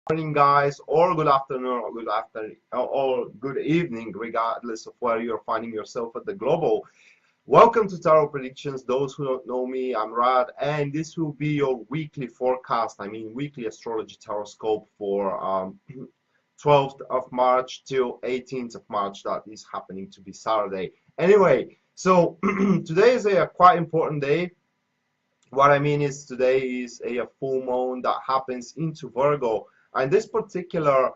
morning, guys, or good afternoon, or good evening, regardless of where you're finding yourself at the global. Welcome to Taro Predictions. Those who don't know me, I'm Rad, and this will be your weekly forecast. Weekly astrology taroscope for 12th of March till 18th of March. That is happening to be Saturday. Anyway, so today is a quite important day. What I mean is today is a full moon that happens into Virgo, and this particular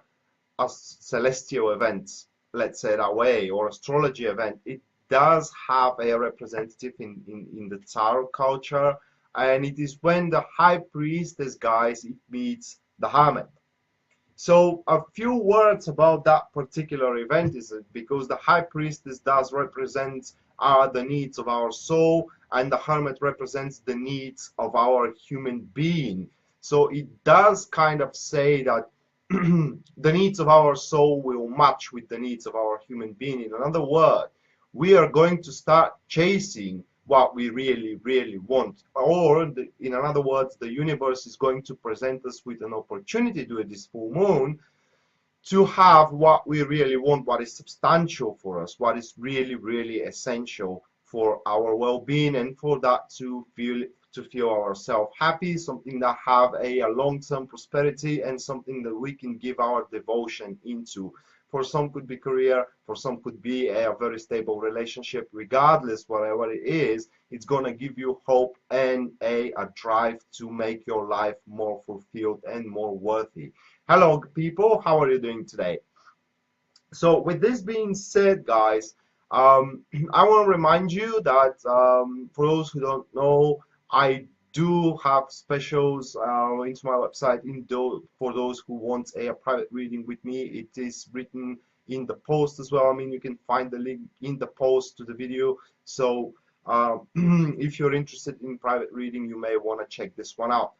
celestial event, let's say that way, or astrology event, it does have a representative in the tarot culture, and it is when the high priestess, guys, it meets the hermit. So a few words about that particular event is because the high priestess does represent the needs of our soul, and the hermit represents the needs of our human being. So it does kind of say that the needs of our soul will match with the needs of our human being. In other words, we are going to start chasing what we really want, or in other words, the universe is going to present us with an opportunity during this full moon to have what we really want, what is substantial for us, what is really essential for our well-being, and for that to feel ourselves happy, something that have a long-term prosperity, and something that we can give our devotion into. For some could be career, for some could be a very stable relationship. Regardless, whatever it is, it's going to give you hope and a drive to make your life more fulfilled and more worthy. Hello, people. How are you doing today? So with this being said, guys, I want to remind you that for those who don't know, I do have specials into my website for those who want a private reading with me. It is written in the post as well. You can find the link in the post to the video. So if you're interested in private reading, you may want to check this one out.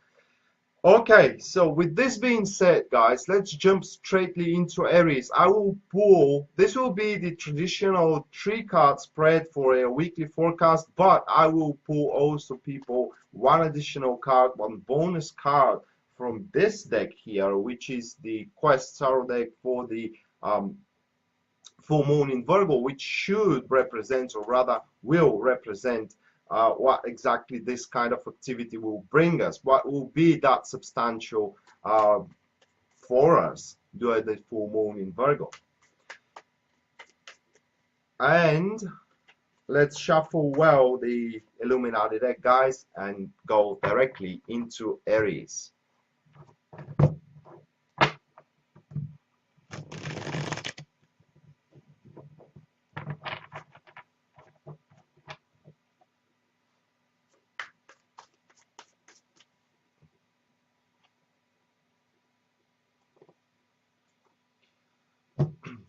Okay, so with this being said, guys, let's jump straightly into Aries. I will pull, this will be the traditional 3-card spread for a weekly forecast, but I will pull also, people, one additional card, one bonus card from this deck here, which is the Quest Tarot deck for the full moon in Virgo, which should represent, or rather will represent, what exactly this kind of activity will bring us, what will be that substantial for us during the full moon in Virgo. And let's shuffle well the Illuminati deck, guys, and go directly into Aries.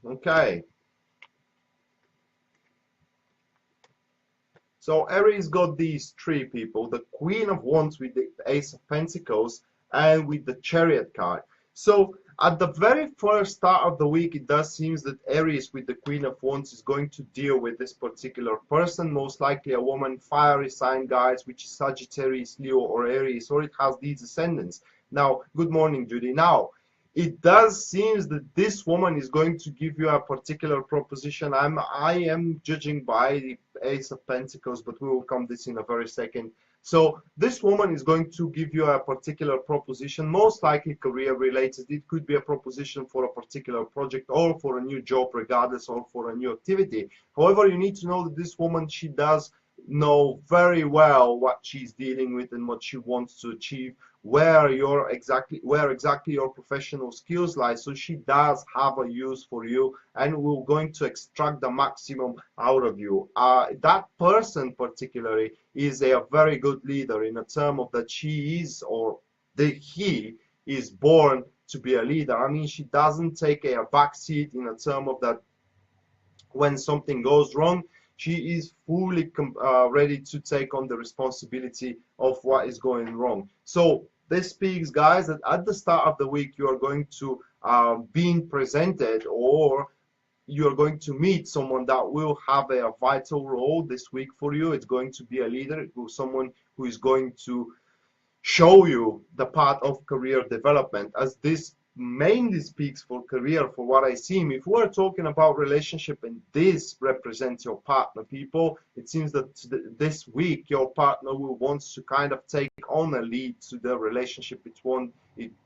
Okay. So Aries got these three people, the Queen of Wands with the Ace of Pentacles and with the Chariot card. So at the very first start of the week, it does seem that Aries with the Queen of Wands is going to deal with this particular person, most likely a woman, fiery sign, guys, which is Sagittarius, Leo, or Aries, or it has these ascendants. Now, good morning, Judy. Now, it does seem that this woman is going to give you a particular proposition. I am judging by the Ace of Pentacles, but we will come this in a very second. So this woman is going to give you a particular proposition, most likely career related. It could be a proposition for a particular project or for a new job, regardless, or for a new activity. However, you need to know that this woman, she does know very well what she's dealing with and what she wants to achieve, where exactly your professional skills lie. So she does have a use for you, and we're going to extract the maximum out of you. That person particularly is a very good leader in a term of that she is, or he is born to be a leader. She doesn't take a backseat in a term of that when something goes wrong. She is fully ready to take on the responsibility of what is going wrong. So this speaks, guys, that at the start of the week you are going to being presented, or you're going to meet someone that will have a vital role this week for you. It's going to be a leader, someone who is going to show you the path of career development, as this mainly speaks for career, for what I see. If we're talking about relationship and this represents your partner, people, it seems that this week your partner will want to kind of take on a lead to the relationship.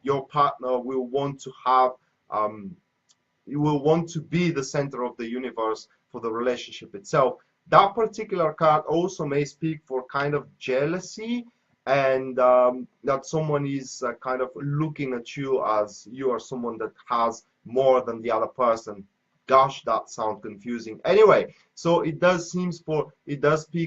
Your partner will want to have you will want to be the center of the universe for the relationship itself. That particular card also may speak for kind of jealousy, and that someone is kind of looking at you as you are someone that has more than the other person. Gosh, that sounds confusing. Anyway, so it does speaks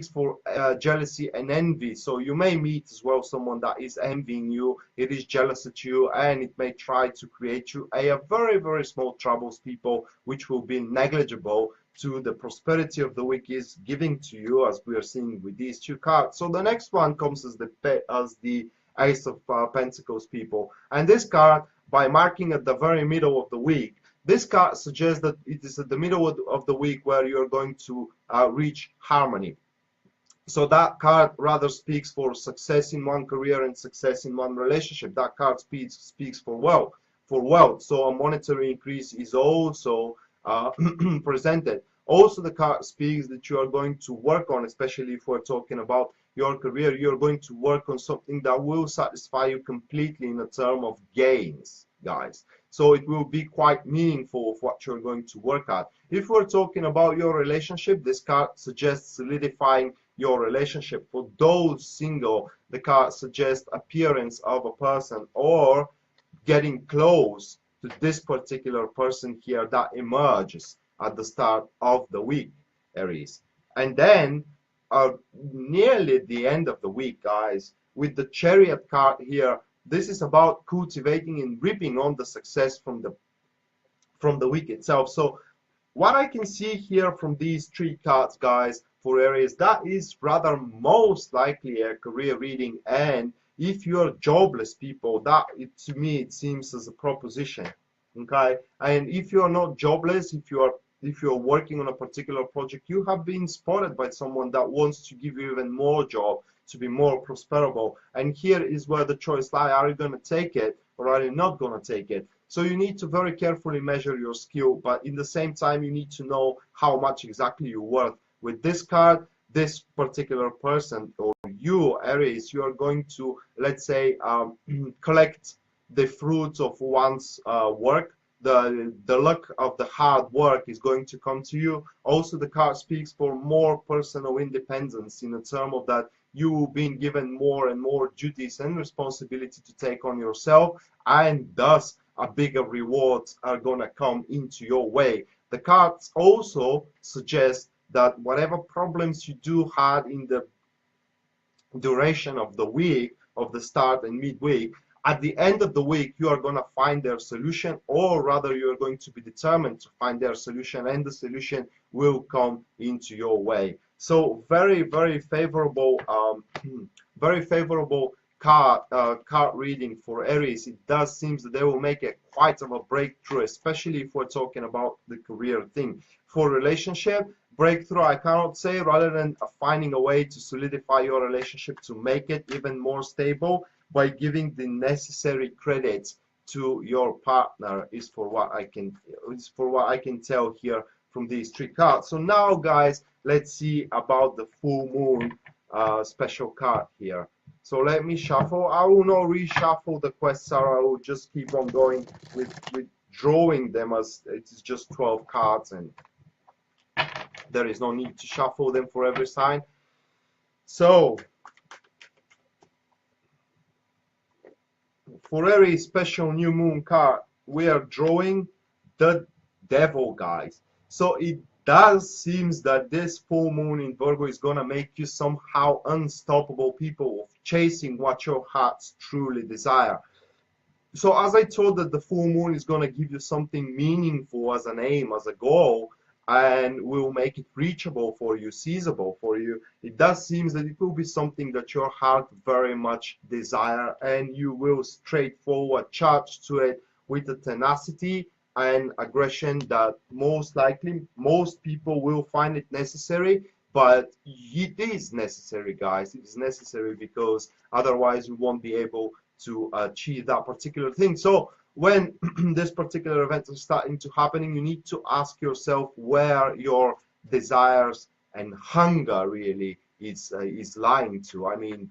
for jealousy and envy. So you may meet as well someone that is envying you, it is jealous at you, and it may try to create you a very, very small troubles, people, which will be negligible to the prosperity of the week is giving to you, as we are seeing with these two cards. So the next one comes as the Ace of Pentacles, people, and this card, by marking at the very middle of the week, this card suggests that it is at the middle of the week where you're going to reach harmony. So that card rather speaks for success in one career and success in one relationship. That card speaks for wealth. So a monetary increase is also presented. Also, the card speaks that you are going to work on, especially if we're talking about your career, you're going to work on something that will satisfy you completely in a term of gains, guys. So it will be quite meaningful of what you're going to work at. If we're talking about your relationship, this card suggests solidifying your relationship. For those single, the card suggests appearance of a person or getting close to this particular person here that emerges at the start of the week, Aries. And then nearly the end of the week, guys, with the Chariot card here, this is about cultivating and reaping on the success from the week itself. So what I can see here from these three cards, guys, for Aries, that is rather most likely a career reading. And if you're jobless, people, to me it seems as a proposition. Okay, and if you're not jobless, if you're working on a particular project, you have been spotted by someone that wants to give you even more job, to be more prosperable. And here is where the choice lies. Are you going to take it or are you not going to take it? So you need to very carefully measure your skill, but in the same time, you need to know how much exactly you're worth. With this card, this particular person, or you, Aries, you are going to, let's say, collect the fruits of one's work. The luck of the hard work is going to come to you. Also, the card speaks for more personal independence in the term of that you being given more and more duties and responsibility to take on yourself, and thus a bigger rewards are gonna come into your way. The cards also suggest that whatever problems you do had in the duration of the week, of the start and midweek, at the end of the week, you are going to find their solution, or rather you are going to be determined to find their solution, and the solution will come into your way. So very, very favorable, card reading for Aries. It does seem that they will make a quite of a breakthrough, especially if we're talking about the career thing. For relationship, breakthrough, I cannot say, rather than finding a way to solidify your relationship to make it even more stable by giving the necessary credits to your partner is for what I can tell here from these three cards. So now, guys, let's see about the full moon special card here. So let me shuffle. I will not reshuffle the quests. I will just keep on going with drawing them, as it is just 12 cards and there is no need to shuffle them for every sign. So for every special new moon card, we are drawing the Devil, guys. So it does seem that this full moon in Virgo is going to make you somehow unstoppable, people, of chasing what your hearts truly desire. So as I told that the full moon is going to give you something meaningful as an aim, as a goal, and will make it reachable for you, seizable for you. It does seem that it will be something that your heart very much desire, and you will straightforward charge to it with a tenacity and aggression that most likely most people will find it necessary. But it is necessary, guys. It is necessary because otherwise you won't be able to achieve that particular thing. So when this particular event is starting to happening, you need to ask yourself where your desires and hunger really is lying to. I mean,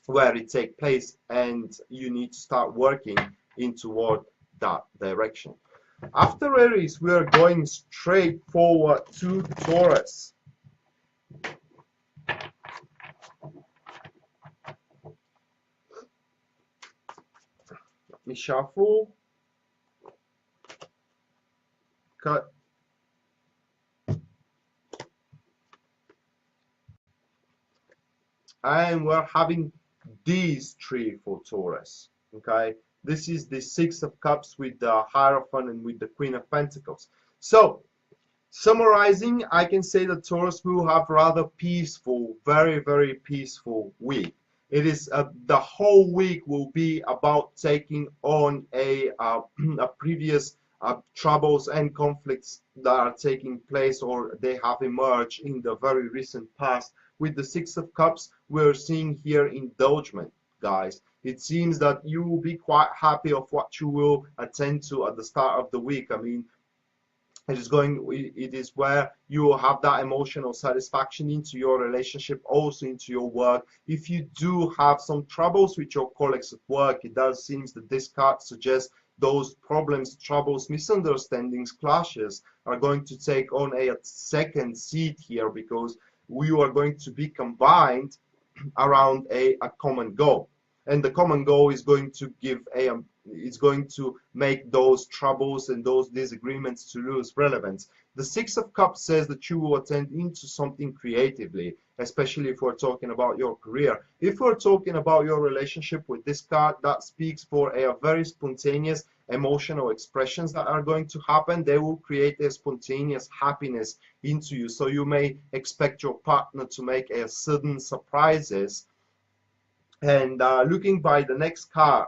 where it take place, and you need to start working in toward that direction. After Aries, we are going straight forward to Taurus. Let me shuffle. Cut. And we're having these three for Taurus. Okay, this is the Six of Cups with the Hierophant and with the Queen of Pentacles. So summarizing, I can say that Taurus will have rather peaceful, very, very peaceful week. It is the whole week will be about taking on a previous troubles and conflicts that are taking place or they have emerged in the very recent past. With the Six of Cups, we're seeing here indulgement, guys. It seems that you will be quite happy of what you will attend to at the start of the week. I mean, it is where you will have that emotional satisfaction into your relationship, also into your work. If you do have some troubles with your colleagues at work, it does seem that this card suggests those problems, troubles, misunderstandings, clashes are going to take on a second seat here, because we are going to be combined around a common goal. And the common goal is going to give it's going to make those troubles and those disagreements to lose relevance. The Six of Cups says that you will attend into something creatively, especially if we're talking about your career. If we're talking about your relationship with this card, that speaks for a very spontaneous emotional expressions that are going to happen. They will create a spontaneous happiness into you. So you may expect your partner to make a sudden surprises. And looking by the next card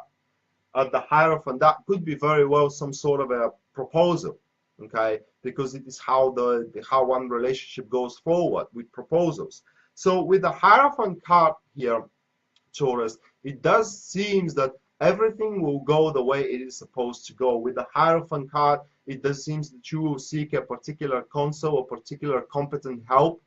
at the Hierophant, that could be very well some sort of a proposal, okay? Because it is how one relationship goes forward with proposals. So with the Hierophant card here, Taurus, it does seem that everything will go the way it is supposed to go. With the Hierophant card, it does seem that you will seek a particular counsel, a particular competent help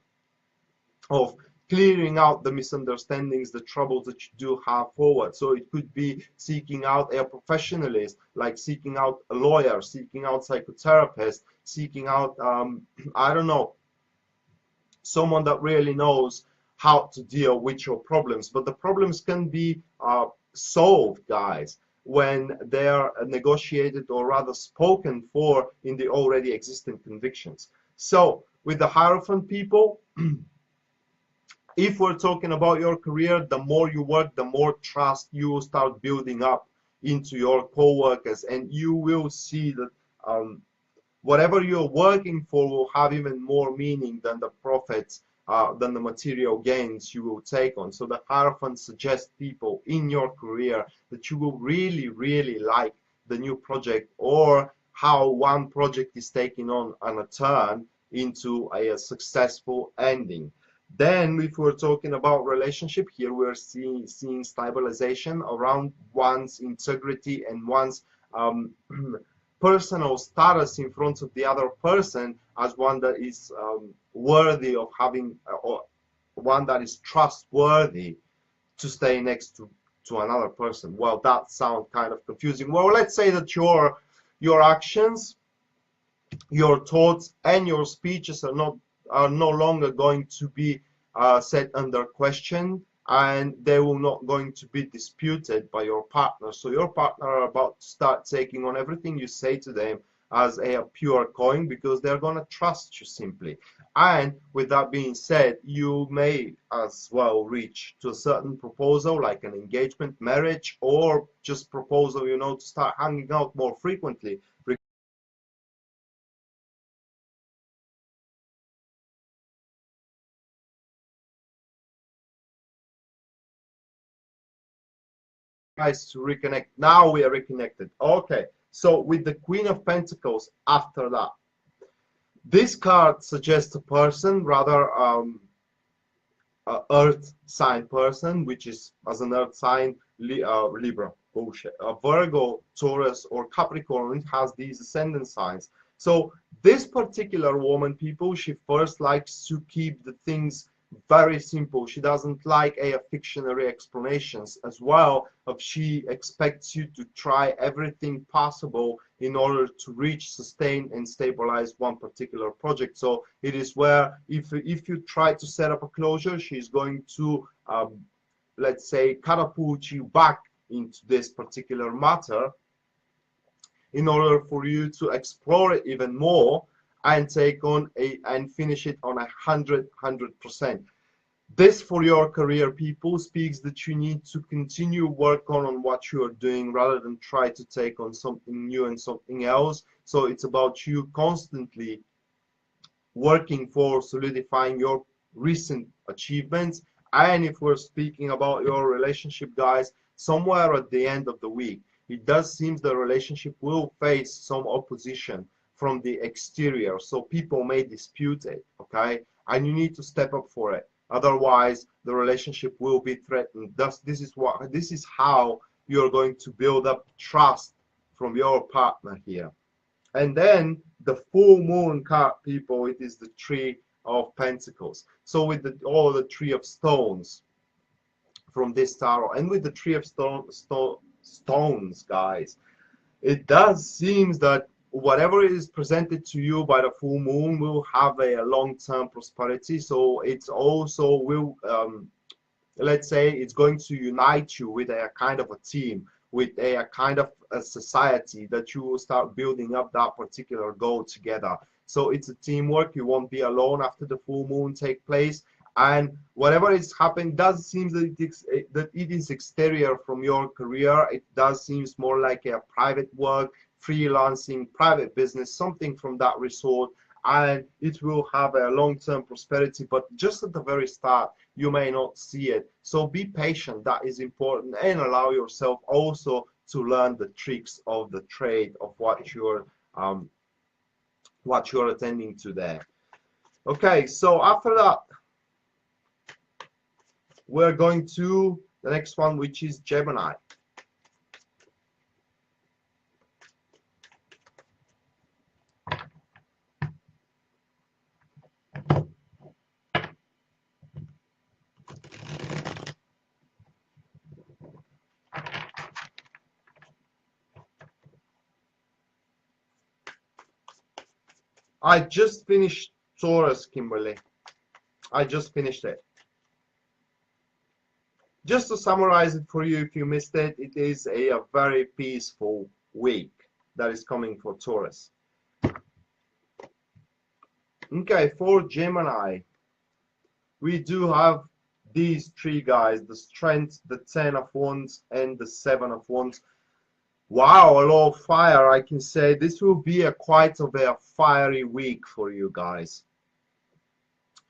of clearing out the misunderstandings, the troubles that you do have forward. So it could be seeking out a professionalist, like seeking out a lawyer, seeking out psychotherapist, seeking out, I don't know, someone that really knows how to deal with your problems. But the problems can be solved, guys, when they are negotiated or rather spoken for in the already existing convictions. So with the Hierophant people, if we're talking about your career, the more you work, the more trust you will start building up into your co-workers, and you will see that whatever you're working for will have even more meaning than the profits, than the material gains you will take on. So the Hierophant suggests people in your career that you will really, really like the new project, or how one project is taking on a turn into a successful ending. Then if we're talking about relationship, here we're seeing stabilization around one's integrity and one's personal status in front of the other person as one that is worthy of having, or one that is trustworthy to stay next to another person. Well, that sounds kind of confusing. Well, let's say that your actions, your thoughts, and your speeches are no longer going to be set under question, and they will not going to be disputed by your partner. So your partner are about to start taking on everything you say to them as a pure coin, because they're going to trust you simply. And with that being said, you may as well reach to a certain proposal, like an engagement, marriage, or just proposal, you know, to start hanging out more frequently. Guys, to reconnect. Now we are reconnected. Okay, so with the Queen of Pentacles after that, this card suggests a person, rather a earth sign person, which is as an earth sign Libra. bullshit. Virgo, Taurus, or Capricorn, it has these ascendant signs. So this particular woman, people, she first likes to keep the things very simple. She doesn't like a fictionary explanations as well. Of she expects you to try everything possible in order to reach, sustain, and stabilize one particular project. So it is where if you try to set up a closure, she's going to let's say catapult you back into this particular matter in order for you to explore it even more and take on and finish it on 100%. This for your career, people, speaks that you need to continue work on what you are doing rather than try to take on something new and something else. So it's about you constantly working for solidifying your recent achievements. And if we're speaking about your relationship, guys, somewhere at the end of the week, it does seem the relationship will face some opposition from the exterior. So people may dispute it, okay? And you need to step up for it. Otherwise, the relationship will be threatened. Thus, this is how you're going to build up trust from your partner here. And then the full moon card, people, it is the Three of Pentacles. So with all the Three of Stones from this tarot, and with the Three of Stones, guys, it does seem that whatever is presented to you by the full moon will have a long-term prosperity. So it's also will let's say it's going to unite you with a kind of a team, with a kind of a society that you will start building up that particular goal together. So it's a teamwork. You won't be alone after the full moon take place. And whatever is happening does seem that it is exterior from your career. It does seem more like a private work, freelancing, private business, something from that resort, and it will have a long-term prosperity. But just at the very start, you may not see it. So be patient. That is important, and allow yourself also to learn the tricks of the trade of what you're attending to there. Okay, so after that, we're going to the next one, which is Gemini. I just finished Taurus, Kimberly. I just finished it. Just to summarize it for you, if you missed it, it is a very peaceful week that is coming for Taurus. Okay, for Gemini, we do have these three guys: the Strength, the Ten of Wands, and the Seven of Wands. Wow, a lot of fire. I can say this will be quite a fiery week for you guys.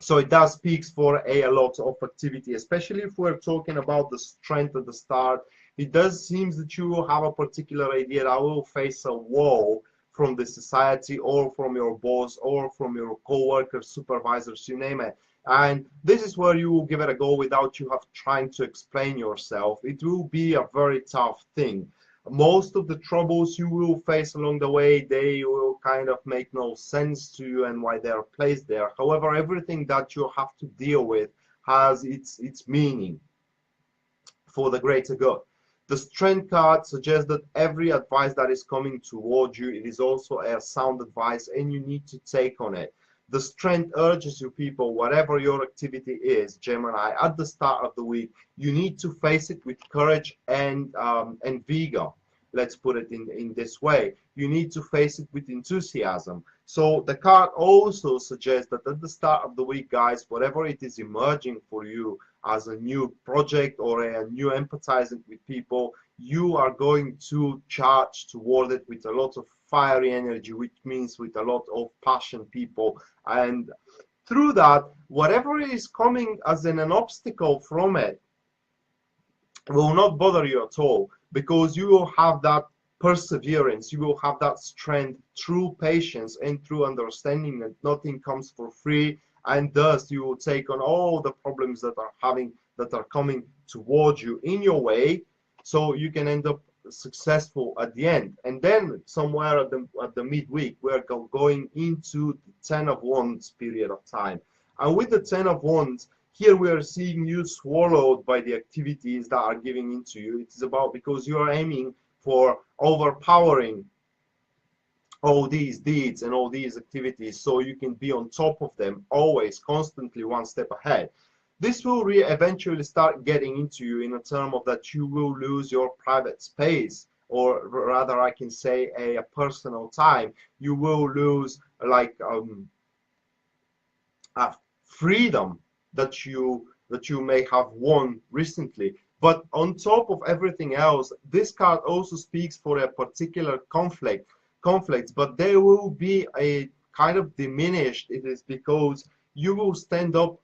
So it does speak for a lot of activity, especially if we're talking about the Strength at the start. It does seem that you will have a particular idea that will face a wall from the society, or from your boss, or from your co-workers, supervisors, you name it. And this is where you will give it a go without you have trying to explain yourself. It will be a very tough thing. Most of the troubles you will face along the way, they will kind of make no sense to you and why they are placed there. However, everything that you have to deal with has its meaning for the greater good. The Strength card suggests that every advice that is coming towards you, it is also a sound advice, and you need to take on it. The Strength urges you, people, whatever your activity is, Gemini, at the start of the week, you need to face it with courage and vigor. Let's put it in this way. You need to face it with enthusiasm. So the card also suggests that at the start of the week, guys, whatever it is emerging for you as a new project or a new empathizing with people, you are going to charge toward it with a lot of fiery energy, which means with a lot of passion, people. And through that, whatever is coming as an obstacle from it will not bother you at all, because you will have that perseverance, you will have that strength through patience and through understanding that nothing comes for free, and thus you will take on all the problems that are coming towards you in your way, so you can end up successful at the end. And then somewhere at the midweek, we're going into the 10 of Wands period of time. And with the 10 of Wands, here we are seeing you swallowed by the activities that are giving into you. It is about because you are aiming for overpowering all these deeds and all these activities so you can be on top of them, always, constantly one step ahead. This will eventually start getting into you in a term of that you will lose your private space, or rather I can say a personal time. You will lose like a freedom that you may have won recently. But on top of everything else, this card also speaks for a particular conflicts, but they will be a kind of diminished. It is because you will stand up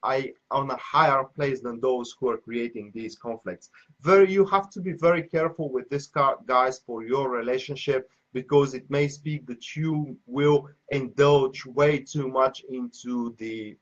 on a higher place than those who are creating these conflicts. You have to be very careful with this card, guys, for your relationship, because it may speak that you will indulge way too much into the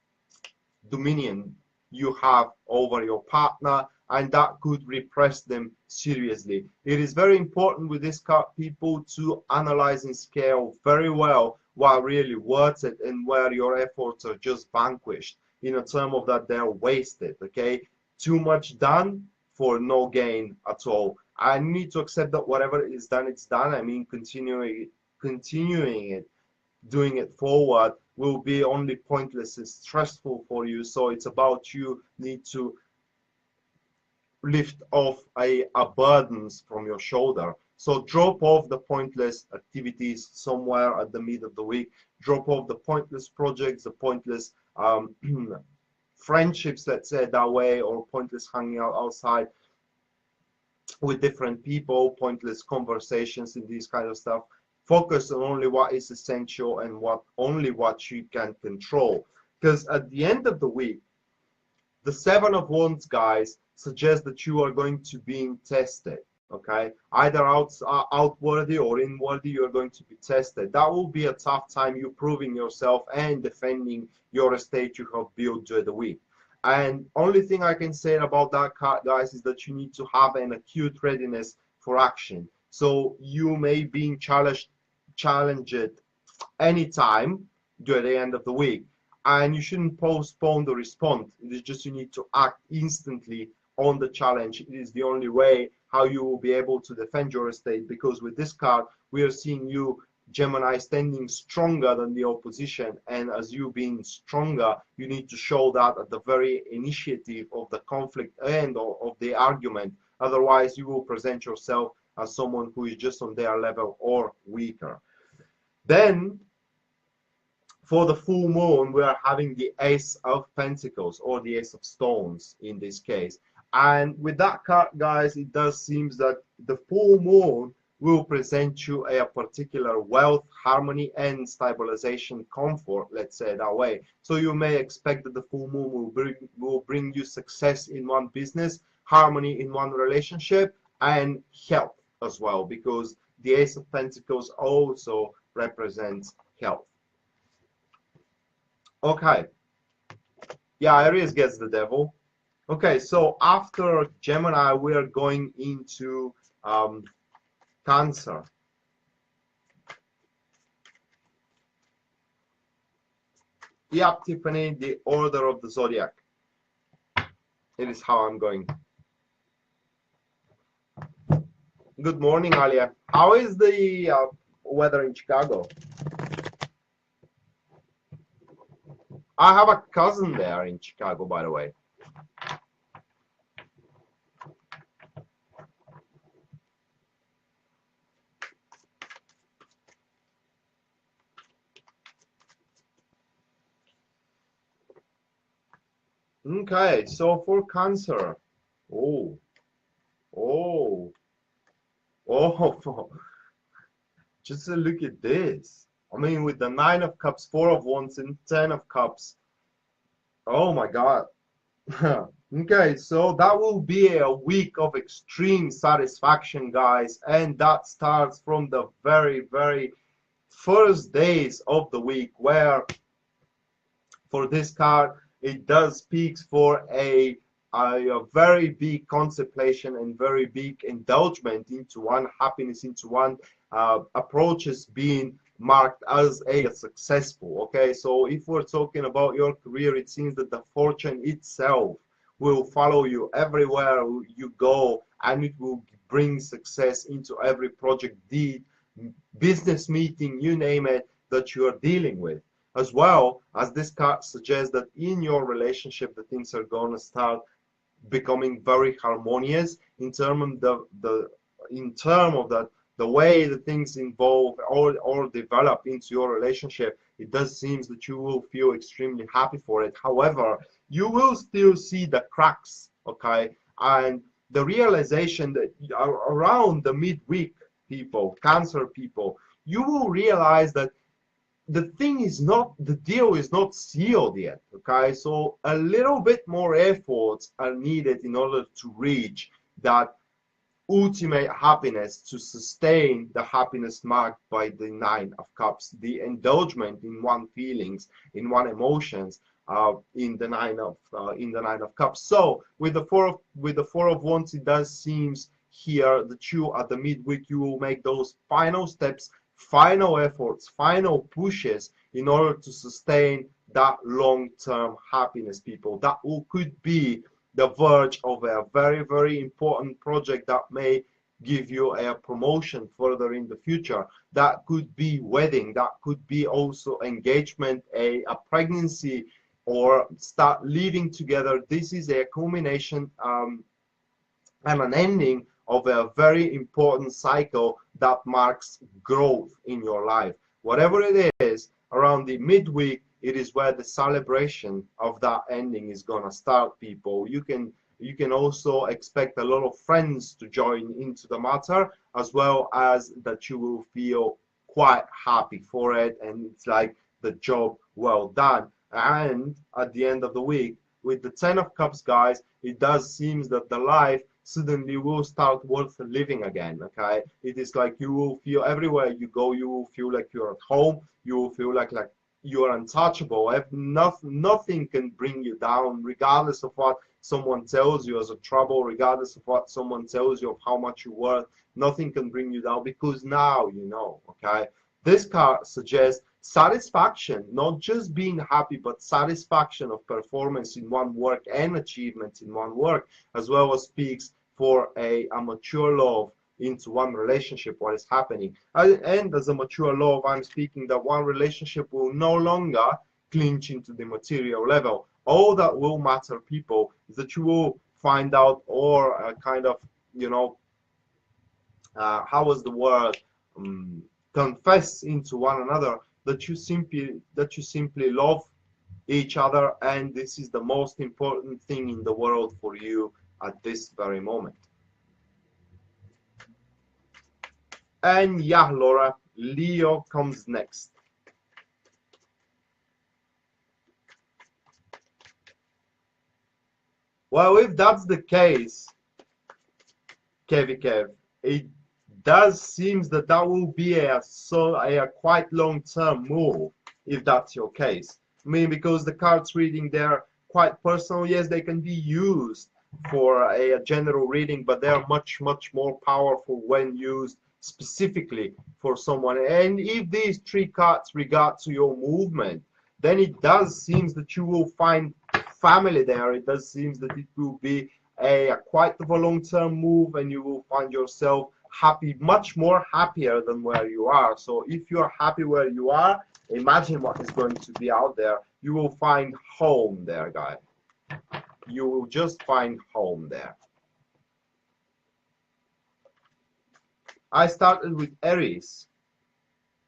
dominion you have over your partner, and that could repress them seriously. It is very important with this card, people, to analyze and scale very well what really worth it and where your efforts are just vanquished in a term of that they're wasted. Okay, too much done for no gain at all. I need to accept that whatever is done, it's done. I mean, continuing it, doing it forward will be only pointless and stressful for you. So it's about you need to lift off a burdens from your shoulder. So drop off the pointless activities somewhere at the mid of the week. Drop off the pointless projects, the pointless friendships, let's say that way, or pointless hanging out outside with different people, pointless conversations and this kind of stuff. Focus on only what is essential and only what you can control. Because at the end of the week, the 7 of Wands, guys, suggests that you are going to be tested. Okay, either outwardly or inwardly, you are going to be tested. That will be a tough time, you proving yourself and defending your estate you have built during the week. And only thing I can say about that card, guys, is that you need to have an acute readiness for action. So you may be challenged anytime during the end of the week, and you shouldn't postpone the response. It is just you need to act instantly on the challenge. It is the only way how you will be able to defend your estate, because with this card we are seeing you, Gemini, standing stronger than the opposition, and as you being stronger, you need to show that at the very initiative of the conflict and of the argument. Otherwise you will present yourself as someone who is just on their level or weaker. Then for the full moon, we are having the Ace of Pentacles, or the Ace of Stones in this case. And with that card, guys, it does seem that the full moon will present you a particular wealth, harmony, and stabilization, comfort, let's say that way. So you may expect that the full moon will bring you success in one business, harmony in one relationship, and health as well, because the Ace of Pentacles also represents health. Okay, yeah, Aries gets the devil. Okay, so after Gemini, we are going into Cancer. Yep, Tiffany, the order of the zodiac. It is how I'm going. Good morning, Alia. How is the weather in Chicago? I have a cousin there in Chicago, by the way. Okay, so for Cancer, oh, just look at this. I mean, with the 9 of Cups, 4 of Wands, and 10 of Cups. Oh my God. Okay, so that will be a week of extreme satisfaction, guys, and that starts from the very, very first days of the week, where for this card it does speaks for a a very big contemplation and very big indulgence into one happiness, into one approaches being marked as a successful. Okay, so if we're talking about your career, it seems that the fortune itself will follow you everywhere you go, and it will bring success into every project, deed, business meeting, you name it, that you are dealing with. As well as this card suggests that in your relationship, the things are going to start becoming very harmonious in terms of the way the things involve or develop into your relationship. It does seem that you will feel extremely happy for it. However, you will still see the cracks, okay, and the realization that around the midweek, people, Cancer people, you will realize that the thing is not, the deal is not sealed yet. Okay, so a little bit more efforts are needed in order to reach that ultimate happiness, to sustain the happiness marked by the Nine of Cups, the indulgence in one feelings, in one emotions, in the Nine of Cups. So with the Four of Wands, it does seems here that you at the midweek, you will make those final steps, final efforts, final pushes in order to sustain that long-term happiness, people. That could be the verge of a very, very important project that may give you a promotion further in the future. That could be wedding, that could be also engagement, a pregnancy, or start living together. This is a culmination and an ending of a very important cycle that marks growth in your life. Whatever it is, around the midweek, it is where the celebration of that ending is gonna start, people. You can also expect a lot of friends to join into the matter, as well as that you will feel quite happy for it, and it's like the job well done. And at the end of the week, with the Ten of Cups, guys, it does seem that the life suddenly will start worth living again. Okay, it is like you will feel everywhere you go, you will feel like you're at home, you will feel like you are untouchable. Nothing can bring you down, regardless of what someone tells you as a trouble, regardless of what someone tells you of how much you're worth. Nothing can bring you down, because now you know. Okay, this card suggests satisfaction, not just being happy, but satisfaction of performance in one work and achievements in one work, as well as speaks for a mature love into one relationship, what is happening. And as a mature love, I'm speaking that one relationship will no longer clinch into the material level. All that will matter, people, is that you will find out, or kind of, you know, how was the word, confess into one another that you simply love each other, and this is the most important thing in the world for you at this very moment. And yeah, Laura, Leo comes next. Well, if that's the case, Kev, it does seem that that will be a quite long-term move, if that's your case. I mean, because the cards reading, they're quite personal. Yes, they can be used for a general reading, but they are much, much more powerful when used specifically for someone. And if these three cards regard to your movement, then it does seem that you will find family there. It does seem that it will be a quite of a long-term move, and you will find yourself happy, much more happier than where you are. So if you are happy where you are, imagine what is going to be out there. You will find home there, guys. You will just find home there. I started with Aries.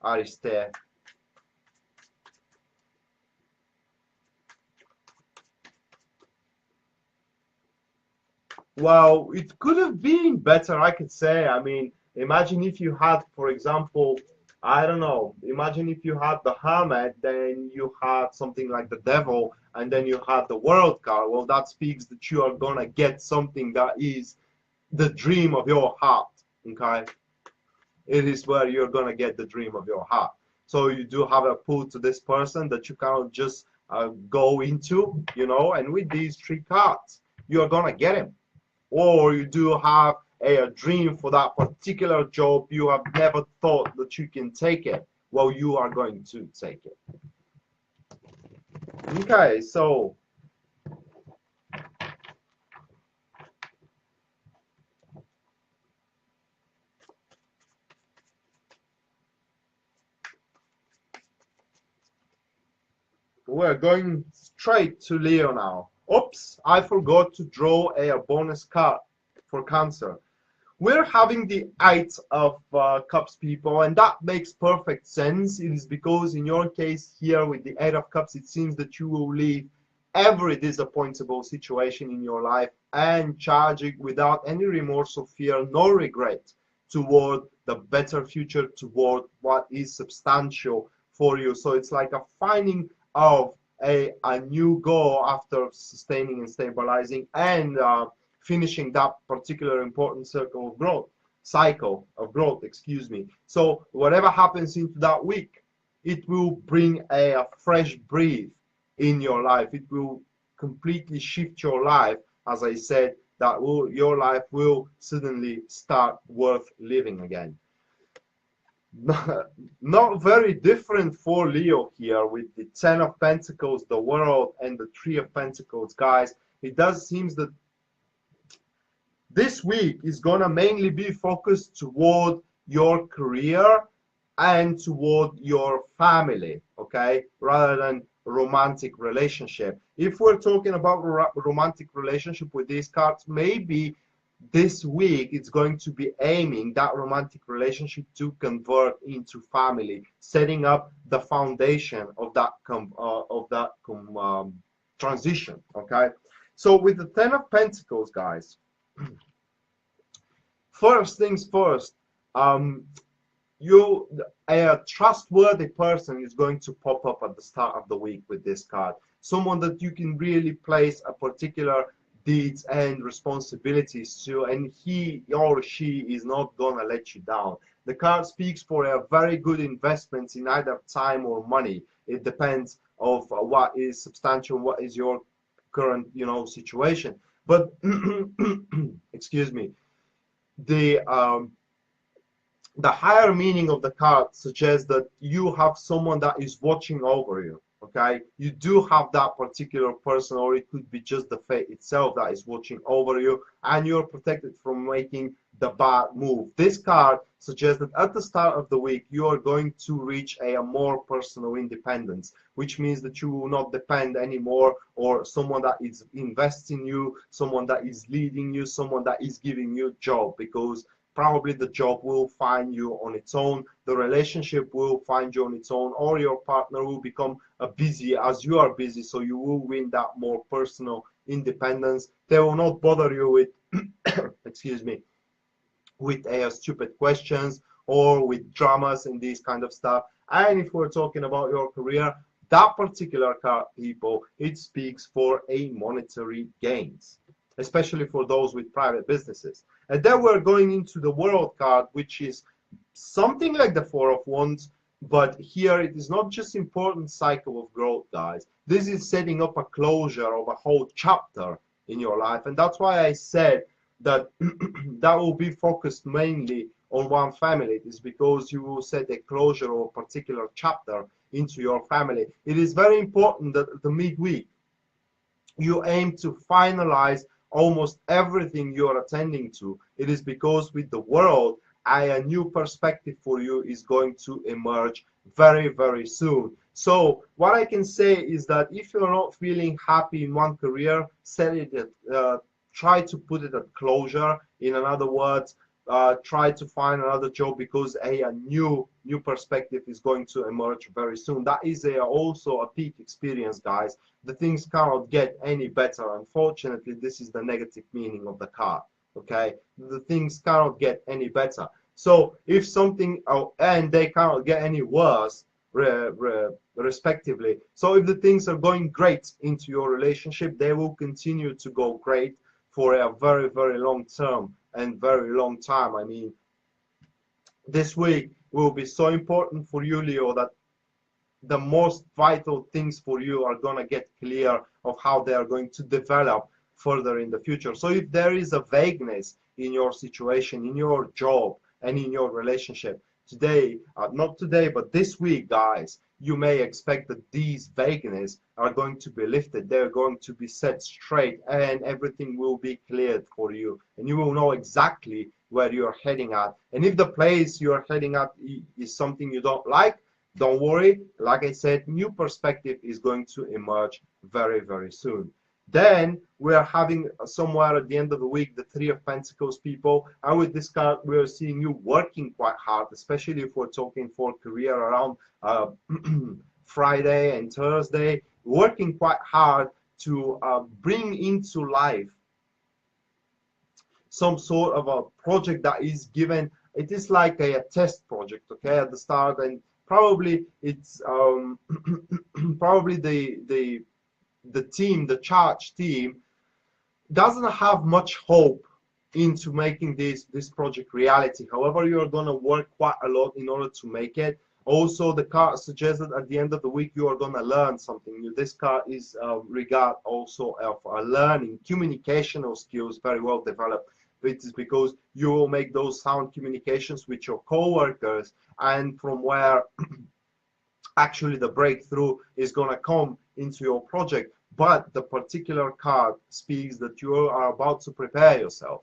Ariste. Well, it could have been better, I could say. I mean, imagine if you had, for example, I don't know, imagine if you had the Hermit, then you had something like the Devil, and then you had the World card. Well, that speaks that you are gonna get something that is the dream of your heart, okay? It is where you're gonna get the dream of your heart. So you do have a pull to this person that you cannot just go into, you know. And with these three cards, you're gonna get him. Or you do have a dream for that particular job, you have never thought that you can take it. Well, you are going to take it. Okay, so we're going straight to Leo now. Oops, I forgot to draw a bonus card for Cancer. We're having the Eight of Cups, people, and that makes perfect sense. It is because in your case here with the Eight of Cups, it seems that you will leave every disappointable situation in your life and charge it without any remorse or fear, no regret, toward the better future, toward what is substantial for you. So it's like a finding of a new goal after sustaining and stabilizing and finishing that particular important cycle of growth, excuse me. So whatever happens into that week, it will bring a fresh breath in your life. It will completely shift your life. As I said, your life will suddenly start worth living again. Not very different for Leo here with the Ten of Pentacles, the World, and the Three of Pentacles, guys. It does seem that this week is gonna mainly be focused toward your career and toward your family, okay, rather than romantic relationship. If we're talking about romantic relationship with these cards, maybe this week it's going to be aiming that romantic relationship to convert into family, setting up the foundation of that transition. Okay, so with the Ten of Pentacles, guys, first things first, a trustworthy person is going to pop up at the start of the week with this card. Someone that you can really place a particular deeds and responsibilities to, and he or she is not gonna let you down. The card speaks for a very good investment in either time or money. It depends of what is substantial, what is your current, situation. But excuse me, the higher meaning of the card suggests that you have someone that is watching over you. Okay, you do have that particular person, or it could be just the fate itself that is watching over you, and you're protected from making the bad move. This card suggests that at the start of the week you are going to reach a more personal independence, which means that you will not depend anymore on someone that is investing in you, someone that is leading you, someone that is giving you a job, because probably the job will find you on its own, the relationship will find you on its own, or your partner will become busy as you are busy, so you will win that more personal independence. They will not bother you with excuse me, with stupid questions or with dramas and this kind of stuff. And if we're talking about your career, that particular card, people, it speaks for a monetary gains, especially for those with private businesses. And then we're going into the World card, which is something like the Four of Wands, but here it is not just important cycle of growth, guys. This is setting up a closure of a whole chapter in your life, and that's why I said that that will be focused mainly on one family. It is because you will set a closure of a particular chapter into your family. It is very important that the midweek you aim to finalize almost everything you're attending to. It is because with the World, a new perspective for you is going to emerge very, very soon. So what I can say is that if you're not feeling happy in one career, set it at, try to put it at closure. In other words, try to find another job, because a new perspective is going to emerge very soon. That is also a peak experience, guys. The things cannot get any better. Unfortunately, this is the negative meaning of the card. Okay, the things cannot get any better. So if something, and they cannot get any worse, respectively. So if the things are going great into your relationship, they will continue to go great for a very, very long term and very long time. I mean, this week will be so important for you, Leo, that the most vital things for you are going to get clear of how they are going to develop further in the future. So if there is a vagueness in your situation, in your job, and in your relationship, today, not today, but this week, guys, you may expect that these vagueness are going to be lifted. They're going to be set straight, and everything will be cleared for you, and you will know exactly where you're heading at. And if the place you're heading at is something you don't like, don't worry. Like I said, new perspective is going to emerge very, very soon. Then we are having somewhere at the end of the week the Three of Pentacles, people. And with this card, we are seeing you working quite hard, especially if we're talking for career around Friday and Thursday, working quite hard to bring into life some sort of a project that is given. It is like a test project, okay, at the start, and probably it's probably the team, the charge team, doesn't have much hope into making this project reality. However, you're gonna work quite a lot in order to make it. Also, the card suggests that at the end of the week you are gonna learn something new. This card is regard also of learning communicational skills very well developed. It is because you will make those sound communications with your co-workers, and from where actually the breakthrough is going to come into your project. But the particular card speaks that you are about to prepare yourself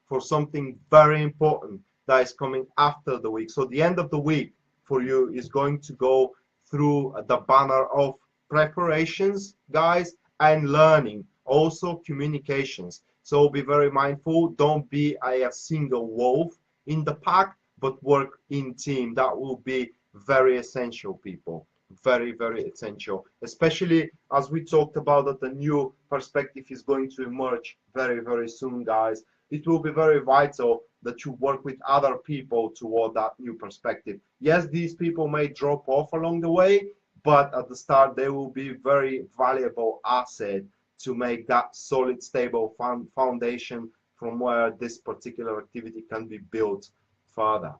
for something very important that is coming after the week. So the end of the week for you is going to go through the banner of preparations, guys, and learning, also communications. So be very mindful. Don't be a single wolf in the pack, but work in team. That will be very essential, people. Very, very essential. Especially as we talked about that the new perspective is going to emerge very, very soon, guys. It will be very vital that you work with other people toward that new perspective. Yes, these people may drop off along the way, but at the start they will be very valuable asset to make that solid, stable foundation from where this particular activity can be built further.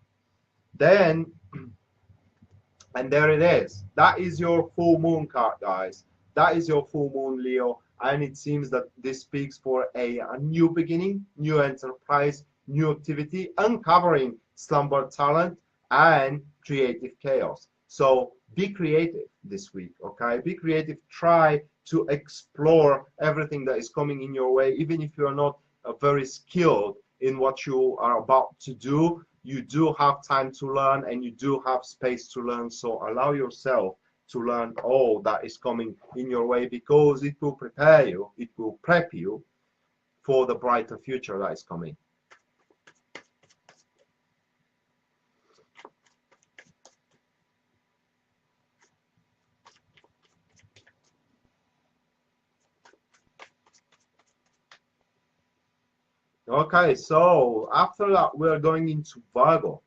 Then, and there it is. That is your full moon card, guys. That is your full moon, Leo. And it seems that this speaks for a new beginning, new enterprise, new activity, uncovering slumbered talent and creative chaos. So be creative this week, okay? Be creative. Try to explore everything that is coming in your way, even if you are not very skilled in what you are about to do. You do have time to learn, and you do have space to learn. So allow yourself to learn all that is coming in your way, because it will prepare you, it will prep you for the brighter future that is coming. Okay, so after that, we're going into Virgo.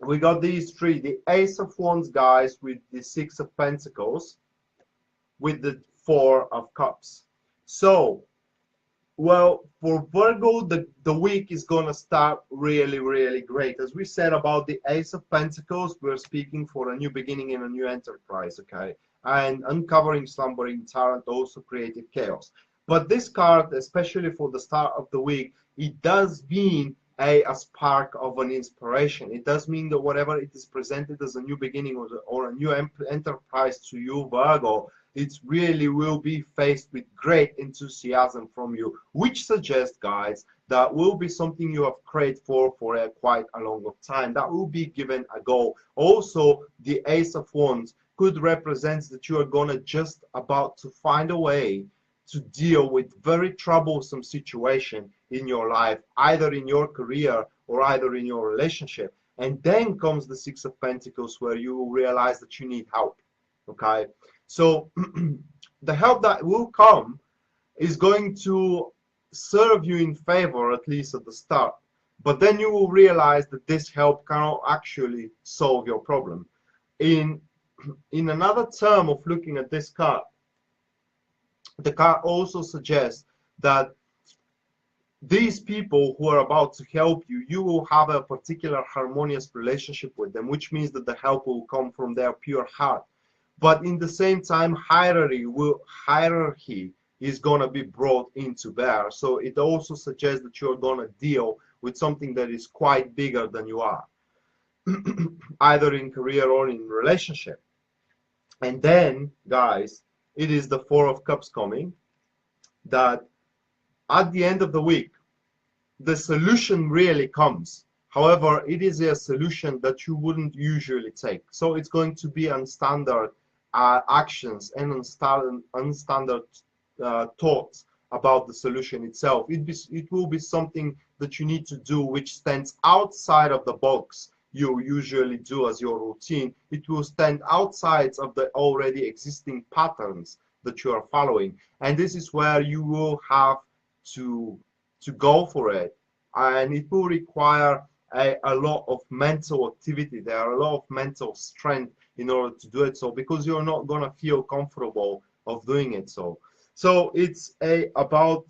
We got these three, the Ace of Wands, guys, with the Six of Pentacles, with the Four of Cups. So, well, for Virgo, the week is going to start really, really great. As we said about the Ace of Pentacles, we're speaking for a new beginning in a new enterprise, okay? And uncovering slumbering talent, also creative chaos. But this card, especially for the start of the week, it does mean a spark of an inspiration. It does mean that whatever it is presented as a new beginning or a new enterprise to you, Virgo, it really will be faced with great enthusiasm from you, which suggests, guys, that will be something you have prayed for quite a long time. That will be given a go. Also, the Ace of Wands could represent that you are gonna just about to find a way to deal with very troublesome situation in your life, either in your career or either in your relationship. And then comes the Six of Pentacles, where you will realize that you need help, okay? So the help that will come is going to serve you in favor, at least at the start. But then you will realize that this help cannot actually solve your problem. In another term of looking at this card, the card also suggests that these people who are about to help you, you will have a particular harmonious relationship with them, which means that the help will come from their pure heart. But in the same time, hierarchy is going to be brought into bear. So it also suggests that you're going to deal with something that is quite bigger than you are, either in career or in relationship. And then, guys, it is the Four of Cups coming, that at the end of the week, the solution really comes. However, it is a solution that you wouldn't usually take. So it's going to be unstandard actions and unstandard thoughts about the solution itself. It will be something that you need to do which stands outside of the box you usually do as your routine. It will stand outside of the already existing patterns that you are following. And this is where you will have to go for it. And it will require a lot of mental activity. There are a lot of mental strength in order to do it so, because you're not going to feel comfortable of doing it so. So it's about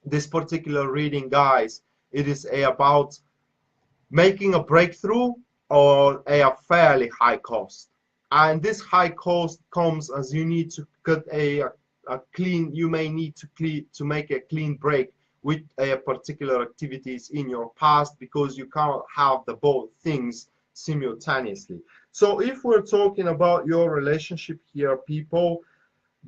this particular reading, guys. It is about making a breakthrough or a fairly high cost. And this high cost comes as you need to cut a clean, you may need to make a clean break with a particular activities in your past, because you cannot have the both things simultaneously. So if we're talking about your relationship here, people,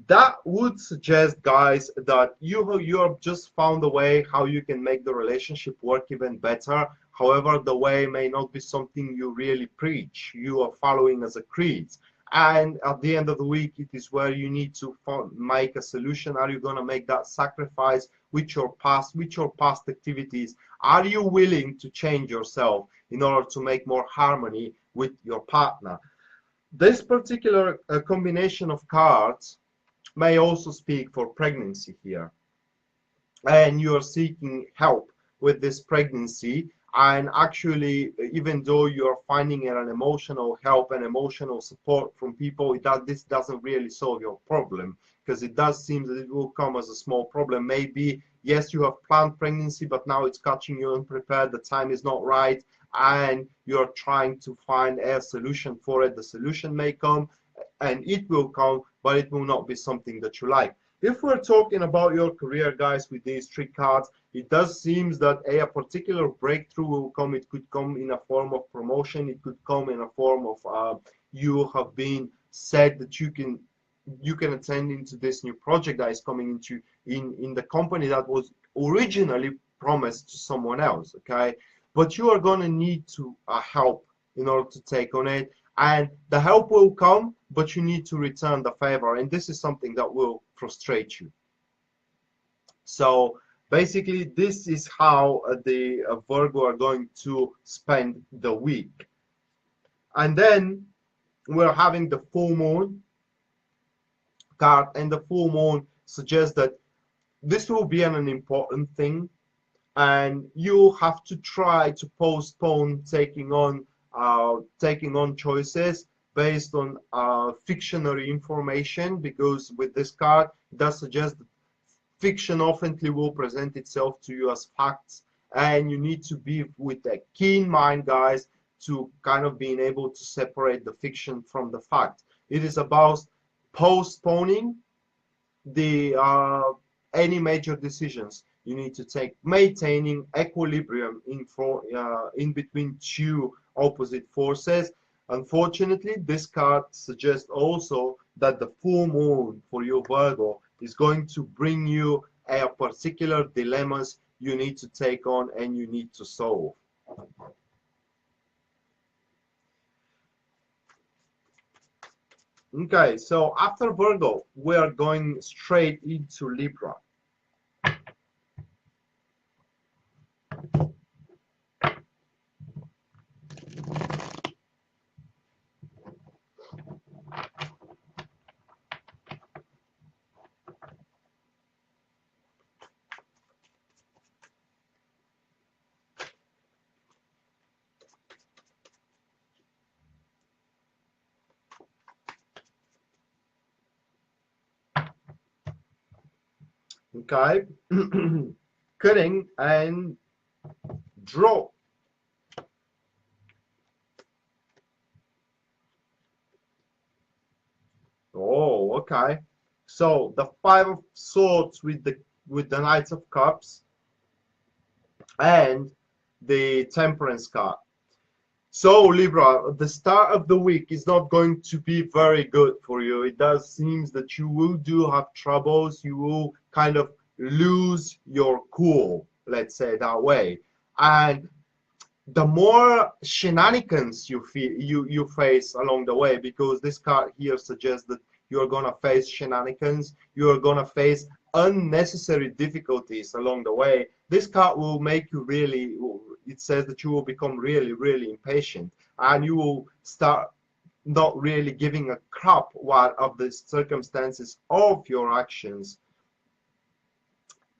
that would suggest, guys, that you have just found a way how you can make the relationship work even better. However, the way may not be something you really preach, you are following as a creed. And at the end of the week, it is where you need to make a solution. Are you going to make that sacrifice with your past activities? Are you willing to change yourself in order to make more harmony with your partner? This particular combination of cards may also speak for pregnancy here. And you are seeking help with this pregnancy. And actually, even though you're finding an emotional help and emotional support from people, this doesn't really solve your problem, because it does seem that it will come as a small problem. Maybe, yes, you have planned pregnancy, but now it's catching you unprepared, the time is not right, and you're trying to find a solution for it. The solution may come, and it will come, but it will not be something that you like. If we're talking about your career, guys, with these three cards, it does seem that a particular breakthrough will come. It could come in a form of promotion. It could come in a form of you have been said that you can attend into this new project that is coming into in the company that was originally promised to someone else. Okay, but you are going to need to help in order to take on it. And the help will come, but you need to return the favor. And this is something that will frustrate you. So basically, this is how the Virgo are going to spend the week. And then we're having the full moon card. And the full moon suggests that this will be an important thing. And you have to try to postpone taking on choices based on fictionary information, because with this card it does suggest that fiction often will present itself to you as facts, and you need to be with a keen mind, guys, to kind of being able to separate the fiction from the fact. It is about postponing the any major decisions you need to take, maintaining equilibrium in between two opposite forces. Unfortunately, this card suggests also that the full moon for your Virgo is going to bring you a particular dilemmas you need to take on and you need to solve. Okay, so after Virgo, we are going straight into Libra. Okay. Cutting and draw. Oh, okay. So the Five of Swords with the Knights of Cups and the Temperance card. So Libra, the start of the week is not going to be very good for you. It does seems that you will do have troubles. You will kind of lose your cool, let's say that way. And the more shenanigans you face along the way, because this card here suggests that you're gonna face shenanigans, you're gonna face unnecessary difficulties along the way. This card will make you really, it says that you will become really impatient, and you will start not really giving a crap what of the circumstances of your actions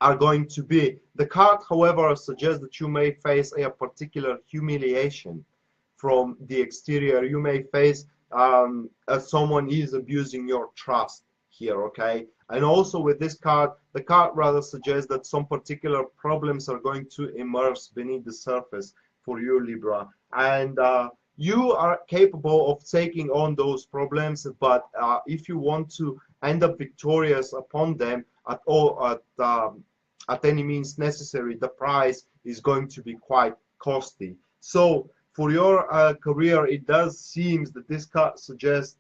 are going to be. The card, however, suggests that you may face a particular humiliation from the exterior. You may face someone is abusing your trust here, okay? And also with this card, the card rather suggests that some particular problems are going to emerge beneath the surface for you, Libra. And you are capable of taking on those problems, but if you want to end up victorious upon them at any means necessary, the price is going to be quite costly. So for your career, it does seem that this card suggests,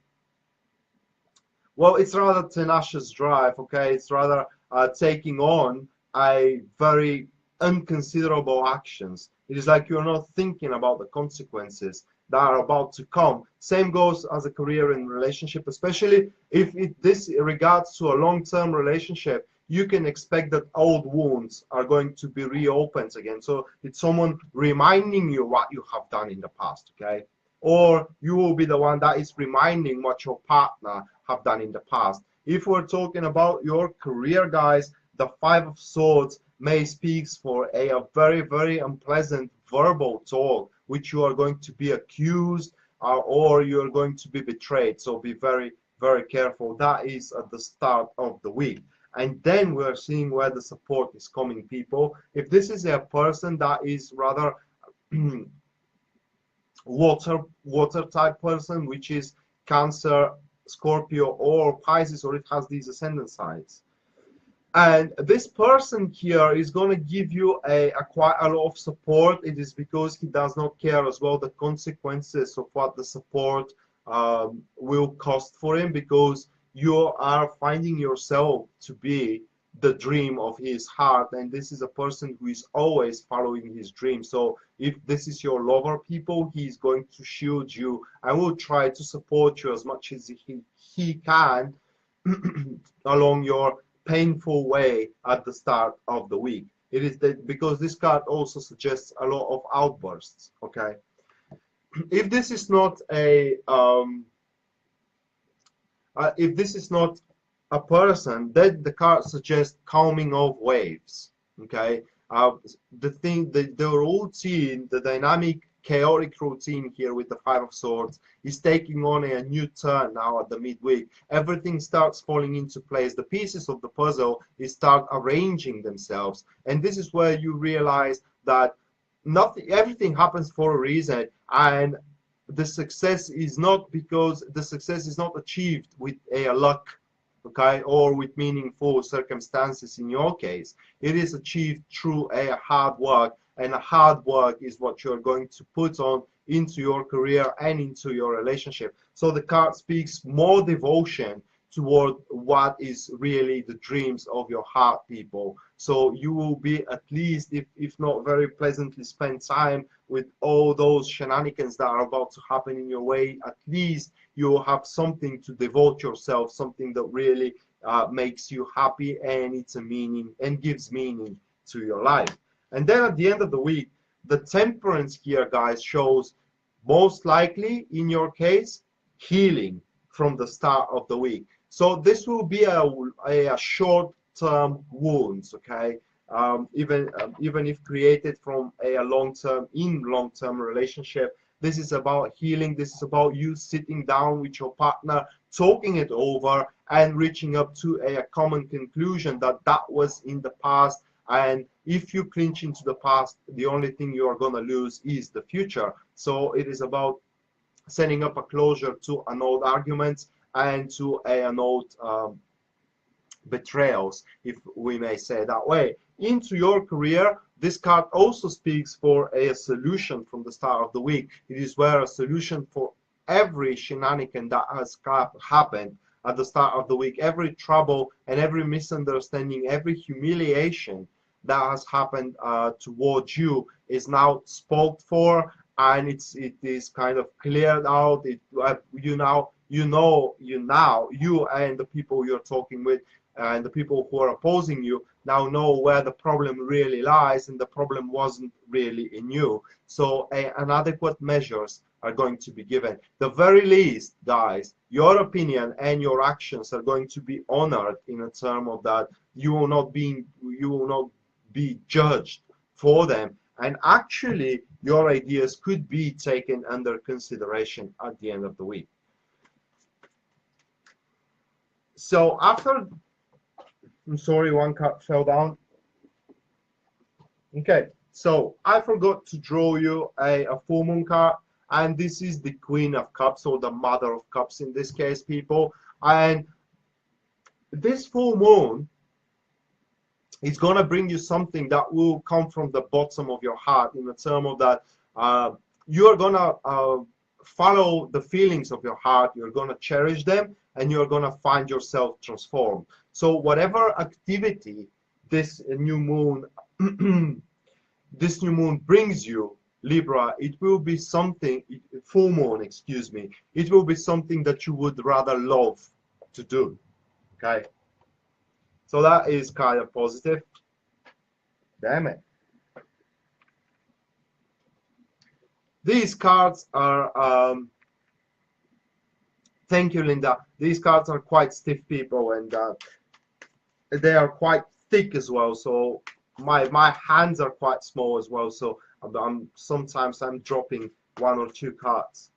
well, it's rather tenacious drive, okay? It's rather taking on a very unconsiderable actions. It is like you're not thinking about the consequences that are about to come. Same goes as a career in relationship, especially if this regards to a long-term relationship. You can expect that old wounds are going to be reopened again. So it's someone reminding you what you have done in the past, okay? Or you will be the one that is reminding what your partner have done in the past. If we're talking about your career, guys, the Five of Swords may speak for a very unpleasant verbal talk, which you are going to be accused or you're going to be betrayed. So be very careful. That is at the start of the week. And then we're seeing where the support is coming, people. If this is a person that is rather water type person, which is Cancer, Scorpio, or Pisces, or it has these ascendant signs, and this person here is going to give you a quite a lot of support. It is because he does not care as well the consequences of what the support will cost for him, because you are finding yourself to be the dream of his heart, and this is a person who is always following his dream. So if this is your lover, people, he's going to shield you and will try to support you as much as he can along your painful way at the start of the week. It is that because this card also suggests a lot of outbursts, okay? If this is not a if this is not a person, then the card suggests calming of waves, okay? The routine, the dynamic, chaotic routine here with the Five of Swords is taking on a new turn now at the midweek. Everything starts falling into place. The pieces of the puzzle start arranging themselves, and this is where you realize that everything happens for a reason, and the success is not achieved with a luck, okay, or with meaningful circumstances. In your case, it is achieved through a hard work, and hard work is what you're going to put on into your career and into your relationship. So the card speaks more devotion toward what is really the dreams of your heart, people. So you will be, at least if not very pleasantly spend time with all those shenanigans that are about to happen in your way. At least you will have something to devote yourself, something that really makes you happy, and it's a meaning and gives meaning to your life. And then at the end of the week, the Temperance here, guys, shows most likely in your case healing from the start of the week. So this will be a short-term wounds, okay? Even if created from a long-term relationship, this is about healing. This is about you sitting down with your partner talking it over and reaching up to a common conclusion that that was in the past. And if you clinch into the past, the only thing you are going to lose is the future. So it is about setting up a closure to an old argument and to an old betrayals, if we may say that way. Into your career, this card also speaks for a solution from the start of the week. It is where a solution for every shenanigan that has happened at the start of the week, every trouble and every misunderstanding, every humiliation that has happened towards you is now spoke for, and it is kind of cleared out. You and the people you're talking with and the people who are opposing you now know where the problem really lies, and the problem wasn't really in you. So an adequate measures are going to be given. The very least, guys, your opinion and your actions are going to be honored in a term of that you will not be judged for them, and actually your ideas could be taken under consideration at the end of the week. So after, I'm sorry, one card fell down. Okay, so I forgot to draw you a full moon card, and this is the Queen of Cups, or the Mother of Cups in this case, people. And this full moon is going to bring you something that will come from the bottom of your heart, in the term of that you're going to follow the feelings of your heart, you're going to cherish them, and you're going to find yourself transformed. So whatever activity this new moon this new moon brings you, Libra, it will be something, full moon, excuse me, it will be something that you would rather love to do. Okay, so that is kind of positive. Damn it. These cards are thank you, Linda. These cards are quite stiff, people, and they are quite thick as well. So my hands are quite small as well. So sometimes I'm dropping one or two cards.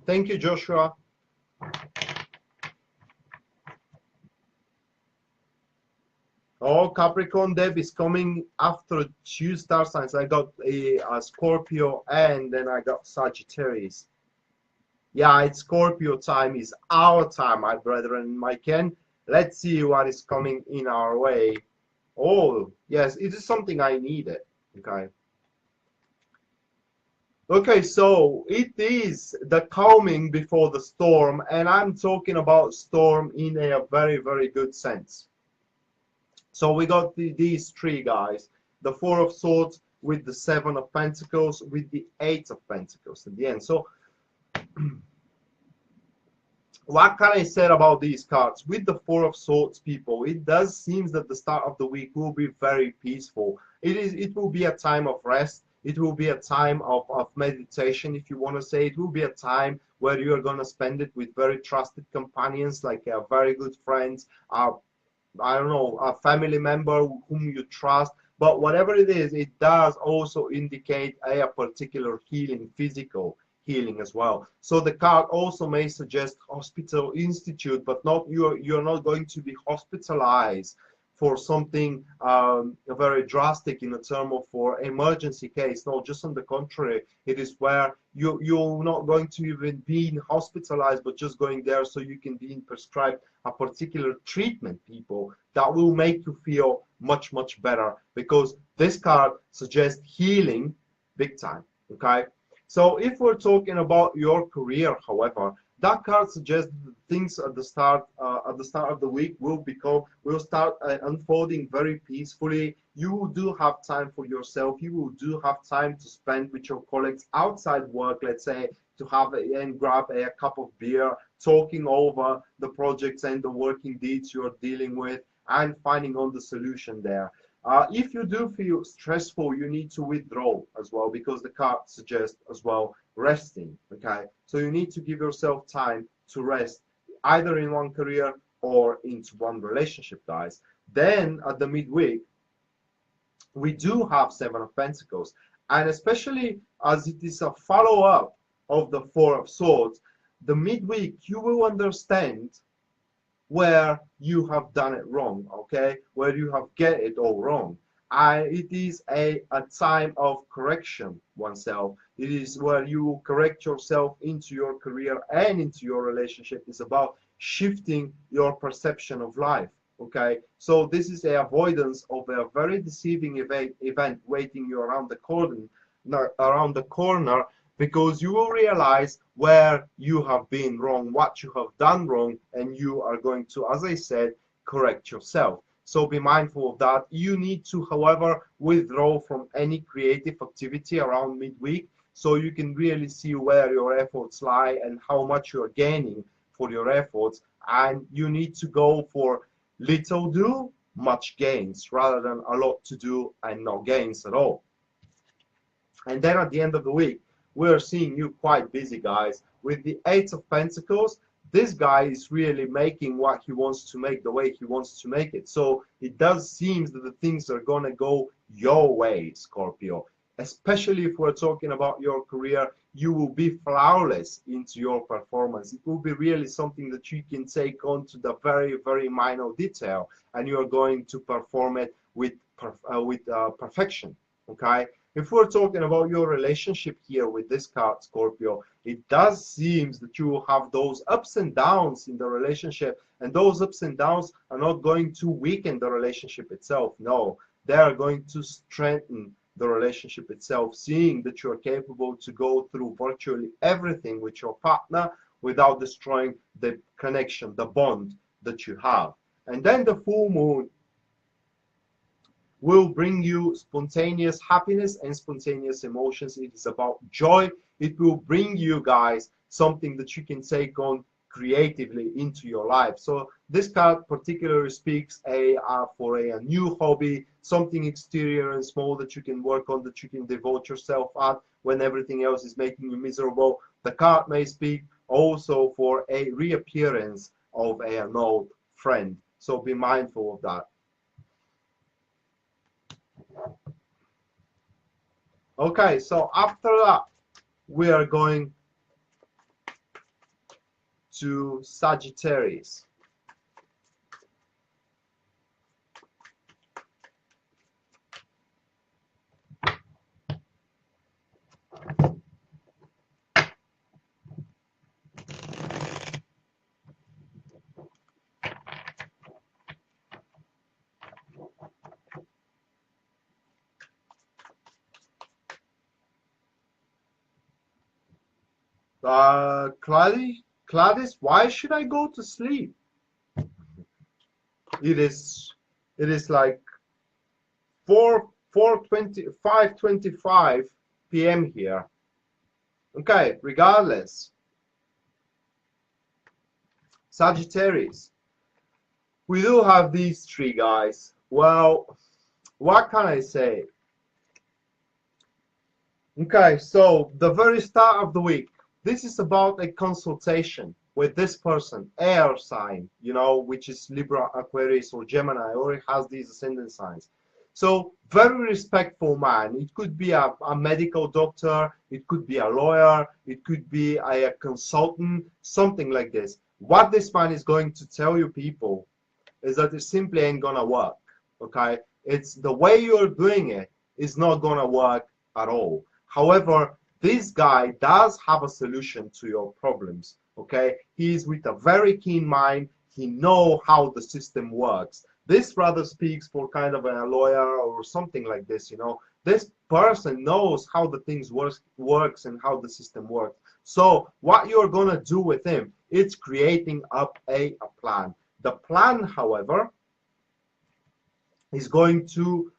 Thank you, Joshua. Oh, Capricorn, Deb is coming after 2 star signs. I got a Scorpio, and then I got Sagittarius. Yeah, it's Scorpio time, is our time, my brethren, my Ken. Let's see what is coming in our way. Oh, yes, it is something I needed. Okay. Okay, so it is the calming before the storm, and I'm talking about storm in a very, very good sense. So we got these three guys, the Four of Swords with the Seven of Pentacles with the Eight of Pentacles at the end. So what can I say about these cards? With the Four of Swords, people, it does seem that the start of the week will be very peaceful. It will be a time of rest. It will be a time of meditation, if you want to say. It will be a time where you are going to spend it with very trusted companions, like very good friends, I don't know, a family member whom you trust. But whatever it is, it does also indicate a particular healing, physical healing as well. So the card also may suggest hospital institute, but not you're not going to be hospitalized for something very drastic in the term of for emergency case. No, just on the contrary, it is where you're not going to even be hospitalized, but just going there so you can be prescribed a particular treatment, people, that will make you feel much, much better, because this card suggests healing big time. Okay, so if we're talking about your career, however, that card suggests that things at the start of the week will start unfolding very peacefully. You do have time for yourself. You do have time to spend with your colleagues outside work, let's say, to have and grab a cup of beer, talking over the projects and the working deeds you're dealing with, and finding on the solution there. If you do feel stressful, you need to withdraw as well, because the card suggests as well resting. Okay, so you need to give yourself time to rest. either in one career or into one relationship, guys. Then at the midweek, we do have Seven of Pentacles, and especially as it is a follow-up of the Four of Swords, the midweek you will understand where you have done it wrong, okay, where you have get it all wrong. And it is a time of correction oneself. It is where you will correct yourself into your career and into your relationship. It's about shifting your perception of life, okay. So this is a avoidance of a very deceiving event waiting you around the corner, because you will realize where you have been wrong, what you have done wrong, and you are going to, as I said, correct yourself. So be mindful of that. You need to, however, withdraw from any creative activity around midweek, so you can really see where your efforts lie and how much you're gaining for your efforts. And you need to go for little do, much gains, rather than a lot to do and no gains at all. And then at the end of the week, we're seeing you quite busy, guys. With the Eight of Pentacles, this guy is really making what he wants to make the way he wants to make it. So it does seem that the things are going to go your way, Scorpio. Especially if we're talking about your career, you will be flawless into your performance. It will be really something that you can take on to the very, very minor detail, and you are going to perform it with perfection, okay? If we're talking about your relationship here with this card, Scorpio, it does seem that you will have those ups and downs in the relationship, and those ups and downs are not going to weaken the relationship itself. No, they are going to strengthen the relationship itself, seeing that you're capable to go through virtually everything with your partner without destroying the connection, the bond that you have. And then the full moon will bring you spontaneous happiness and spontaneous emotions. It is about joy. It will bring you, guys, something that you can take on creatively into your life. So this card particularly speaks for a new hobby, something exterior and small that you can work on, that you can devote yourself at when everything else is making you miserable. The card may speak also for a reappearance of an old friend. So be mindful of that. Okay, so after that, we are going to Sagittarius. Gladys, why should I go to sleep? It is like 5:25 p.m. here. Okay, regardless. Sagittarius, we do have these three guys. Well, what can I say? Okay, so the very start of the week, this is about a consultation with this person, air sign, you know, which is Libra, Aquarius, or Gemini, or it has these ascendant signs. So very respectful man. It could be a medical doctor, it could be a lawyer, it could be a consultant, something like this. What this man is going to tell you, people, is that it simply ain't gonna work, okay? It's the way you're doing it is not gonna work at all. However, this guy does have a solution to your problems, okay? He's with a very keen mind. He knows how the system works. This rather speaks for kind of a lawyer or something like this, you know. This person knows how the things works and how the system works. So what you're going to do with him, it's creating up a plan. The plan, however, is going to,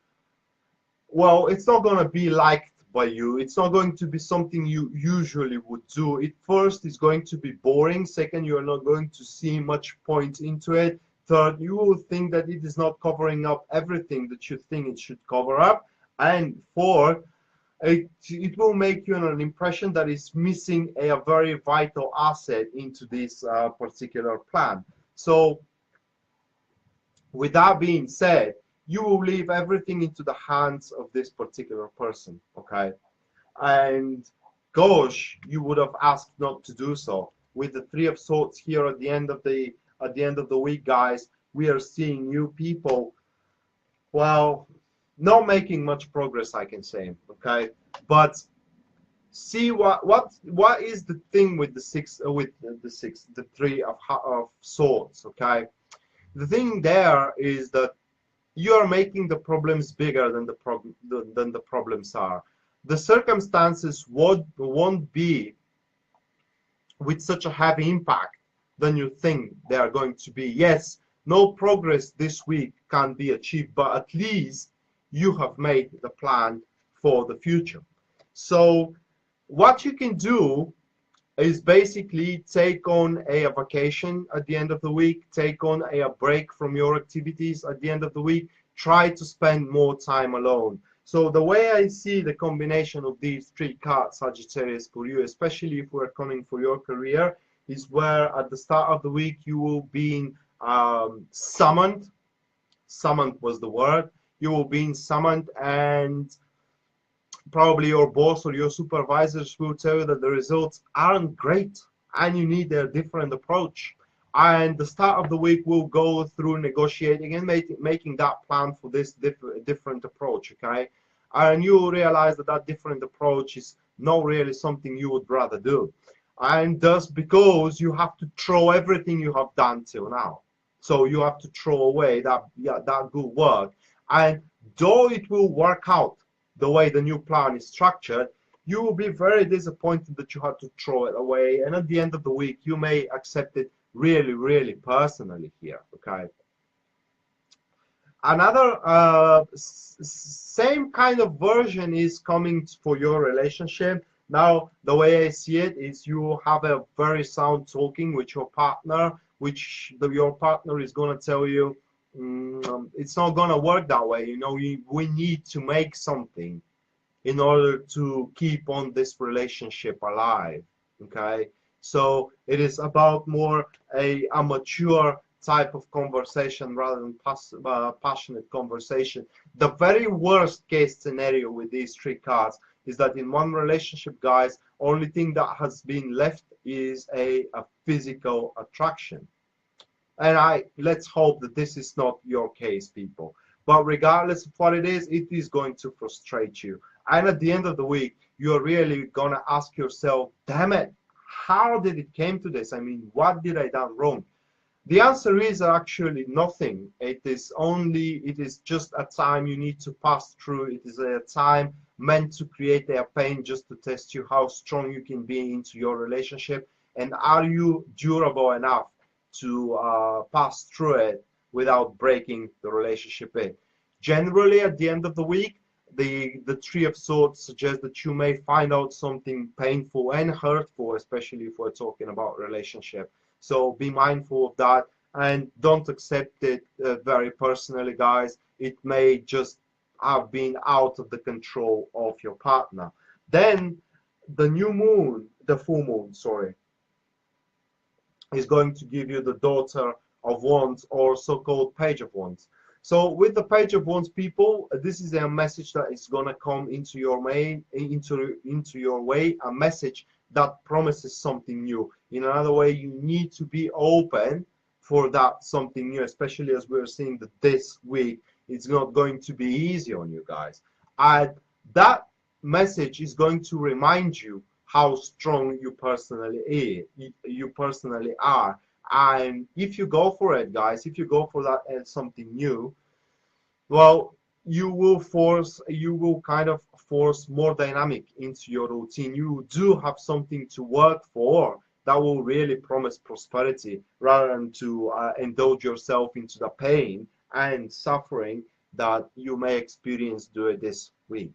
well, it's not going to be liked by you. It's not going to be something you usually would do. It first is going to be boring. Second, you're not going to see much point into it. Third, you will think that it is not covering up everything that you think it should cover up. And fourth, it will make you an impression that is missing a very vital asset into this particular plan. So with that being said, you will leave everything into the hands of this particular person, okay? And gosh, you would have asked not to do so. With the Three of Swords here at the end of the week, guys, we are seeing new people, well, not making much progress, I can say, okay? But see what is the thing with the Three of Swords, okay? The thing there is that you are making the problems bigger than the problems are. The circumstances won't be with such a heavy impact than you think they are going to be. Yes, no progress this week can be achieved, but at least you have made the plan for the future. So what you can do is basically take on a vacation at the end of the week, take on a break from your activities at the end of the week, try to spend more time alone. So the way I see the combination of these three cards, Sagittarius, for you, especially if we're coming for your career, is where at the start of the week you will be summoned. Summoned was the word. You will be summoned, and probably your boss or your supervisors will tell you that the results aren't great and you need a different approach. And the start of the week will go through negotiating and making that plan for this different approach, okay? And you will realize that that different approach is not really something you would rather do. And thus, because you have to throw everything you have done till now. So you have to throw away that good work. And though it will work out the way the new plan is structured, you will be very disappointed that you had to throw it away. And at the end of the week, you may accept it really, really personally here, okay? Another same kind of version is coming for your relationship. Now, the way I see it is you have a very sound talking with your partner, which your partner is going to tell you, it's not going to work that way. You know, we need to make something in order to keep on this relationship alive, okay? So it is about more a mature type of conversation rather than passionate conversation. The very worst case scenario with these three cards is that in one relationship, guys, only thing that has been left is a physical attraction. And let's hope that this is not your case, people. But regardless of what it is going to frustrate you. And at the end of the week, you're really gonna ask yourself, damn it, how did it came to this? I mean, what did I done wrong? The answer is actually nothing. It is just a time you need to pass through. It is a time meant to create a pain just to test you how strong you can be into your relationship, and are you durable enough to pass through it without breaking the relationship in. Generally, at the end of the week, the Three of Swords suggests that you may find out something painful and hurtful, especially if we're talking about relationship. So be mindful of that and don't accept it very personally, guys. It may just have been out of the control of your partner. Then the new moon, the full moon, sorry, is going to give you the Daughter of Wands, or so-called Page of Wands. So with the Page of Wands, people, this is a message that is going to come into your way, a message that promises something new. In another way, you need to be open for that something new, especially as we're seeing that this week it's not going to be easy on you guys. And that message is going to remind you how strong you personally are. And if you go for it, guys, if you go for that and something new, well, you will kind of force more dynamic into your routine. You do have something to work for that will really promise prosperity, rather than to indulge yourself into the pain and suffering that you may experience during this week.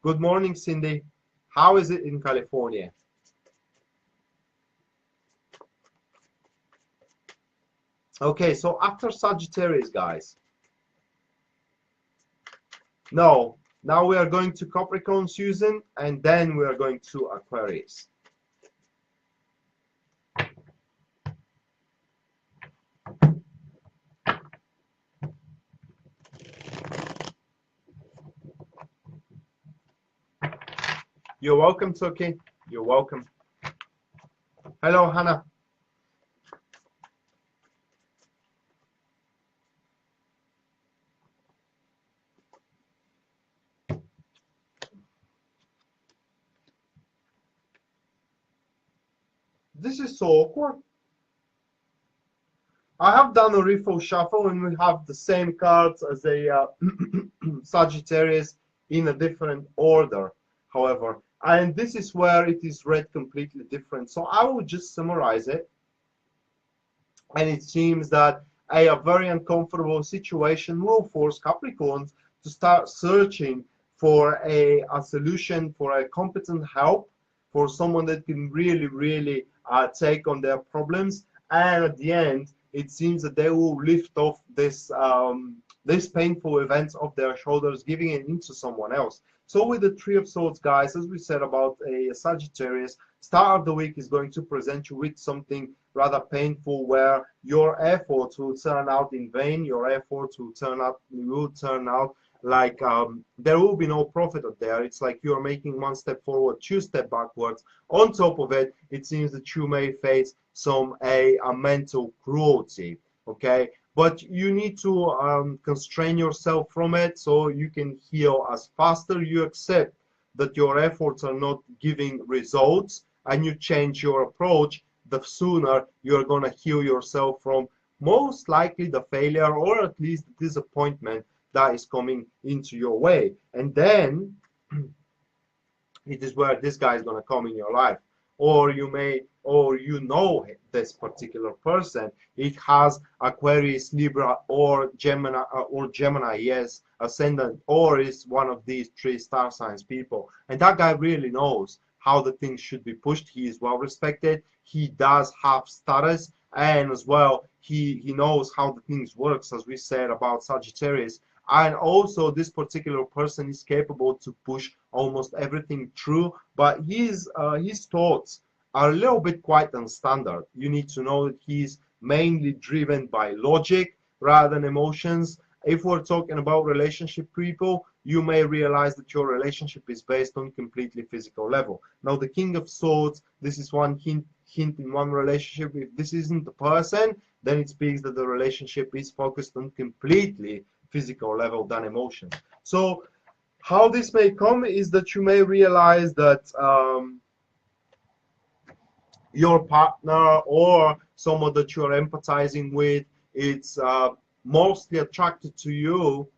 Good morning, Cindy. How is it in California? Okay, so after Sagittarius, guys. No, Now we are going to Capricorn, Susan, and then we are going to Aquarius. You're welcome, Toki. You're welcome. Hello, Hannah. This is so awkward. I have done a riffle shuffle and we have the same cards as a Sagittarius in a different order, however. And this is where it is read completely different. So I will just summarize it. And it seems that a very uncomfortable situation will force Capricorns to start searching for a solution, for a competent help, for someone that can really take on their problems. And at the end, it seems that they will lift off this painful events off their shoulders, giving it into someone else. So with the Three of Swords, guys, as we said about a Sagittarius, start of the week is going to present you with something rather painful, where your efforts will turn out in vain. Your efforts will turn out like there will be no profit out there. It's like you're making one step forward, two steps backwards. On top of it, it seems that you may face some a mental cruelty. Okay, but you need to constrain yourself from it so you can heal. As faster you accept that your efforts are not giving results and you change your approach, the sooner you're going to heal yourself from most likely the failure, or at least the disappointment that is coming into your way. And then it is where this guy is going to come in your life, or you may, or you know this particular person. It has Aquarius, Libra, or Gemini, yes, ascendant, or is one of these three star signs people. And that guy really knows how the things should be pushed. He is well respected. He does have status, and as well, he knows how the things works, as we said about Sagittarius. And also, this particular person is capable to push almost everything through, but his thoughts are a little bit quite unstandard. You need to know that he's mainly driven by logic rather than emotions. If we're talking about relationship people, you may realize that your relationship is based on completely physical level. Now, the King of Swords, this is one hint in one relationship. If this isn't the person, then it speaks that the relationship is focused on completely physical level than emotions. So how this may come is that you may realize that your partner or someone that you're empathizing with, it's mostly attracted to you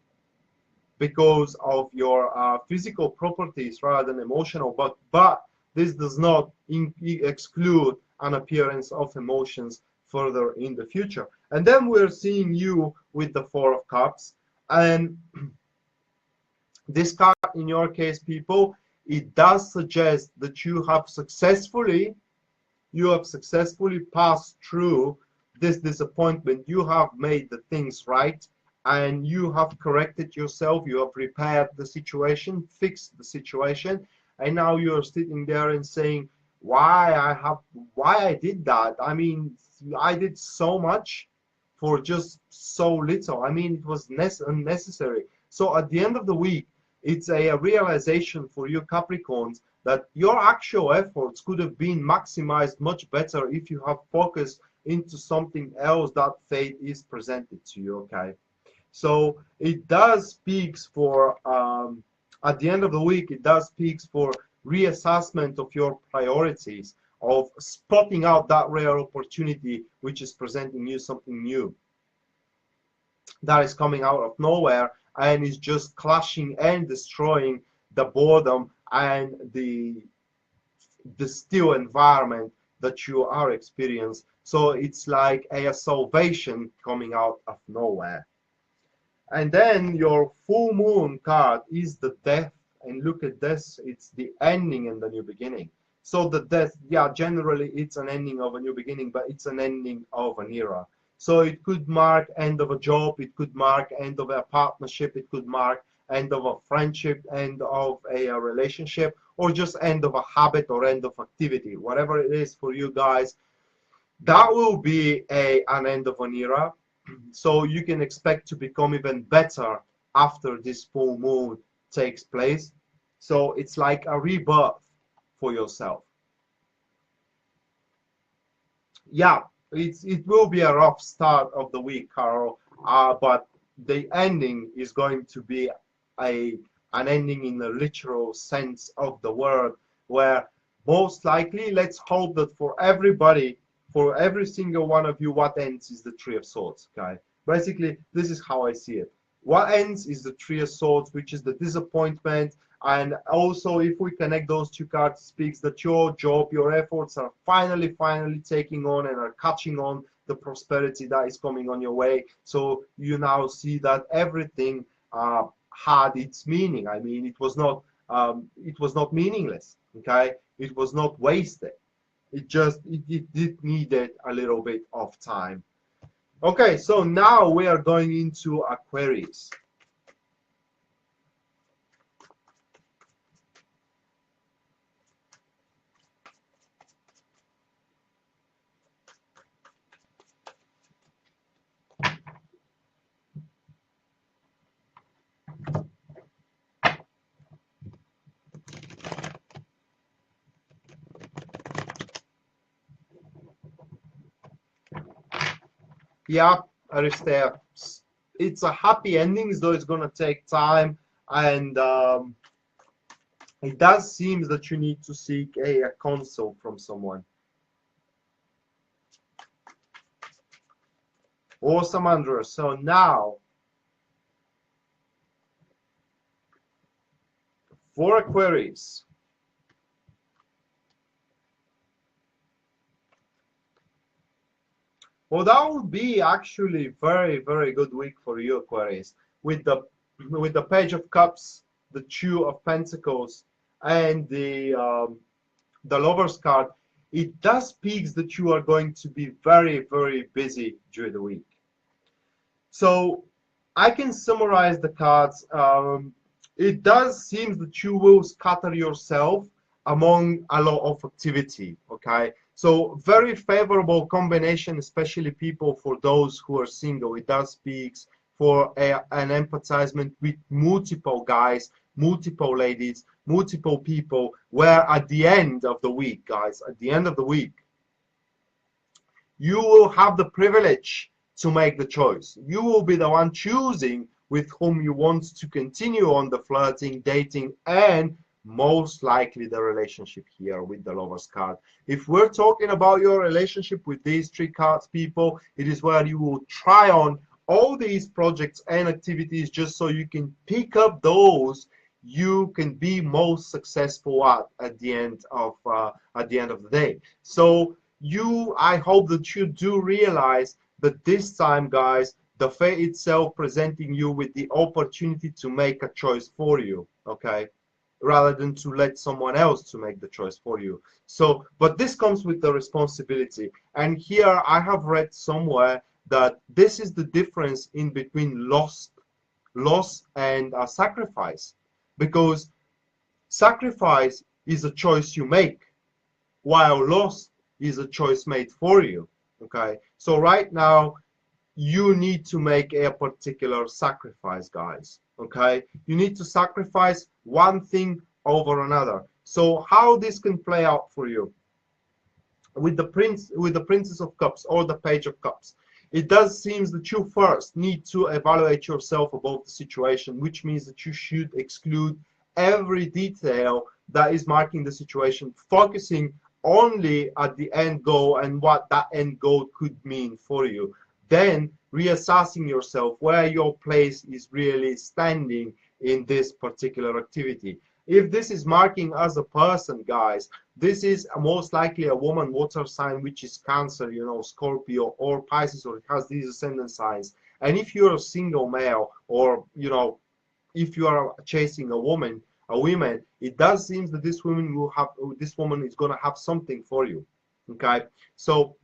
because of your physical properties rather than emotional, but this does not exclude an appearance of emotions further in the future. And then we're seeing you with the Four of Cups, and this card in your case, people, it does suggest that you have successfully passed through this disappointment. You have made the things right, and you have corrected yourself. You have repaired the situation, fixed the situation, and now you're sitting there and saying, why I did that? I mean, I did so much for just so little. I mean, it was unnecessary. So at the end of the week, it's a realization for you Capricorns that your actual efforts could have been maximized much better if you have focused into something else that fate is presented to you. Okay, so it does speaks for at the end of the week, it does speaks for reassessment of your priorities, of spotting out that rare opportunity which is presenting you something new that is coming out of nowhere and is just clashing and destroying the boredom and the still environment that you are experiencing. So it's like a salvation coming out of nowhere. And then your full moon card is the death, and look at this, it's the ending and the new beginning. So the death, yeah, generally it's an ending of a new beginning, but it's an ending of an era. So it could mark end of a job, it could mark end of a partnership, it could mark end of a friendship, end of a relationship, or just end of a habit or end of activity, whatever it is for you guys. That will be an end of an era. So you can expect to become even better after this full moon takes place. So it's like a rebirth for yourself. Yeah, it will be a rough start of the week, Carol, but the ending is going to be a an ending in the literal sense of the word, where most likely, let's hope that for everybody, for every single one of you, what ends is the Three of Swords. Okay, basically, this is how I see it. What ends is the Three of Swords, which is the disappointment. And also, if we connect those two cards, it speaks that your job, your efforts are finally taking on and are catching on the prosperity that is coming on your way. So you now see that everything had its meaning. I mean, it was not meaningless. Okay, it was not wasted. It did needed a little bit of time. Okay, so now we are going into Aquarius. Yeah, Aristea, it's a happy ending, though it's gonna take time, and it does seem that you need to seek a counsel from someone. Awesome, Andrew. So now, for Aquarius, well, that would be actually very good week for you, Aquarius, with the Page of Cups, the Two of Pentacles, and the Lover's card. It does speak that you are going to be very busy during the week. So I can summarize the cards. It does seem that you will scatter yourself among a lot of activity. Okay, so very favorable combination, especially people for those who are single. It does speak for an empathizement with multiple guys, multiple ladies, multiple people, where at the end of the week, guys, at the end of the week, you will have the privilege to make the choice. You will be the one choosing with whom you want to continue on the flirting, dating, and most likely the relationship here with the Lover's card. If we're talking about your relationship with these three cards, people, it is where you will try on all these projects and activities just so you can pick up those you can be most successful at the end of the day. So I hope that you do realize that this time, guys, the fate itself presenting you with the opportunity to make a choice for you, okay, rather than to let someone else to make the choice for you. So, but this comes with the responsibility. And here I have read somewhere that this is the difference in between loss and sacrifice, because sacrifice is a choice you make, while loss is a choice made for you. Okay, so right now you need to make a particular sacrifice, guys. Okay, you need to sacrifice one thing over another. So how this can play out for you with the Princess of Cups or the Page of Cups, it does seem that you first need to evaluate yourself about the situation, which means that you should exclude every detail that is marking the situation, focusing only at the end goal and what that end goal could mean for you. Then reassessing yourself where your place is really standing in this particular activity. If this is marking as a person, guys, this is most likely a woman water sign, which is Cancer, you know, Scorpio or Pisces, or it has these ascendant signs. And if you're a single male, or you know, if you are chasing a woman, it does seem that this woman is going to have something for you. Okay, so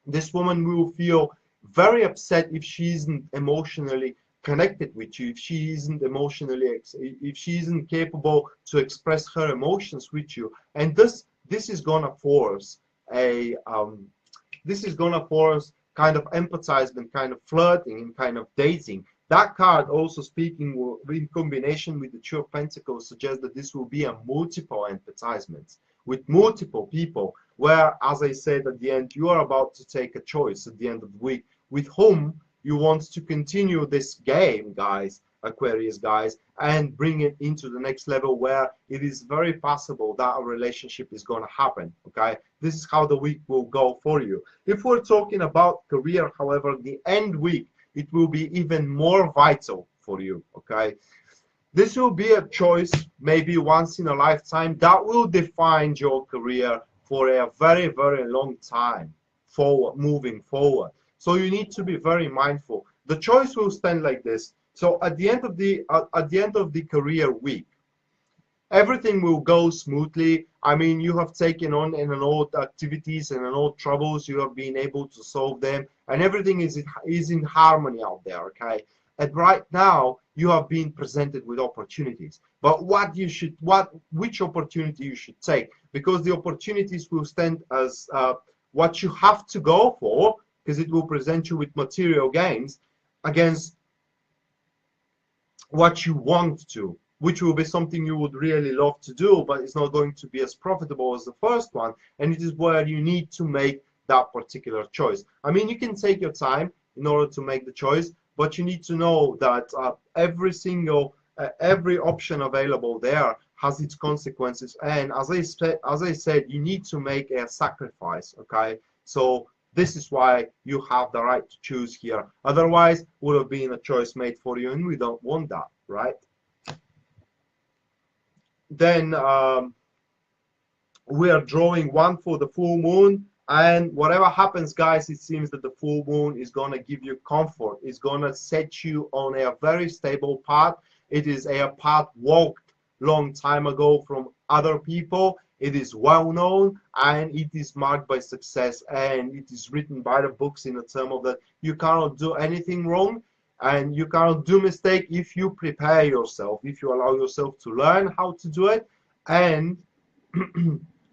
this woman will feel very upset if she isn't emotionally connected with you, if she isn't emotionally, if she isn't capable to express her emotions with you, and this is gonna force a this is gonna force kind of empathizement, kind of flirting, and kind of dating. That card also speaking in combination with the Two of Pentacles suggests that this will be a multiple empathizement with multiple people, where, as I said at the end, you are about to take a choice at the end of the week with whom you want to continue this game, guys, Aquarius guys, and bring it into the next level, where it is very possible that a relationship is going to happen. Okay, this is how the week will go for you. If we're talking about career, however, the end week, it will be even more vital for you. Okay, this will be a choice maybe once in a lifetime that will define your career for a very, very long time forward, moving forward. So you need to be very mindful. The choice will stand like this. So at the end of the career week, everything will go smoothly. I mean, you have taken on an old activities and an old troubles. You have been able to solve them, and everything is in harmony out there. Okay, and right now you have been presented with opportunities. But which opportunity you should take, because the opportunities will stand as what you have to go for, because it will present you with material gains against what you want to, which will be something you would really love to do, but it's not going to be as profitable as the first one. And it is where you need to make that particular choice. I mean, you can take your time in order to make the choice, but you need to know that every option available there has its consequences. And as I said, you need to make a sacrifice. Okay, so this is why you have the right to choose here. Otherwise, would have been a choice made for you, and we don't want that, right? Then we are drawing one for the full moon, and whatever happens, guys, it seems that the full moon is going to give you comfort. It's going to set you on a very stable path. It is a path walked long time ago from other people. It is well known, and it is marked by success, and it is written by the books in the term of that you cannot do anything wrong, and you cannot do mistake if you prepare yourself, if you allow yourself to learn how to do it, and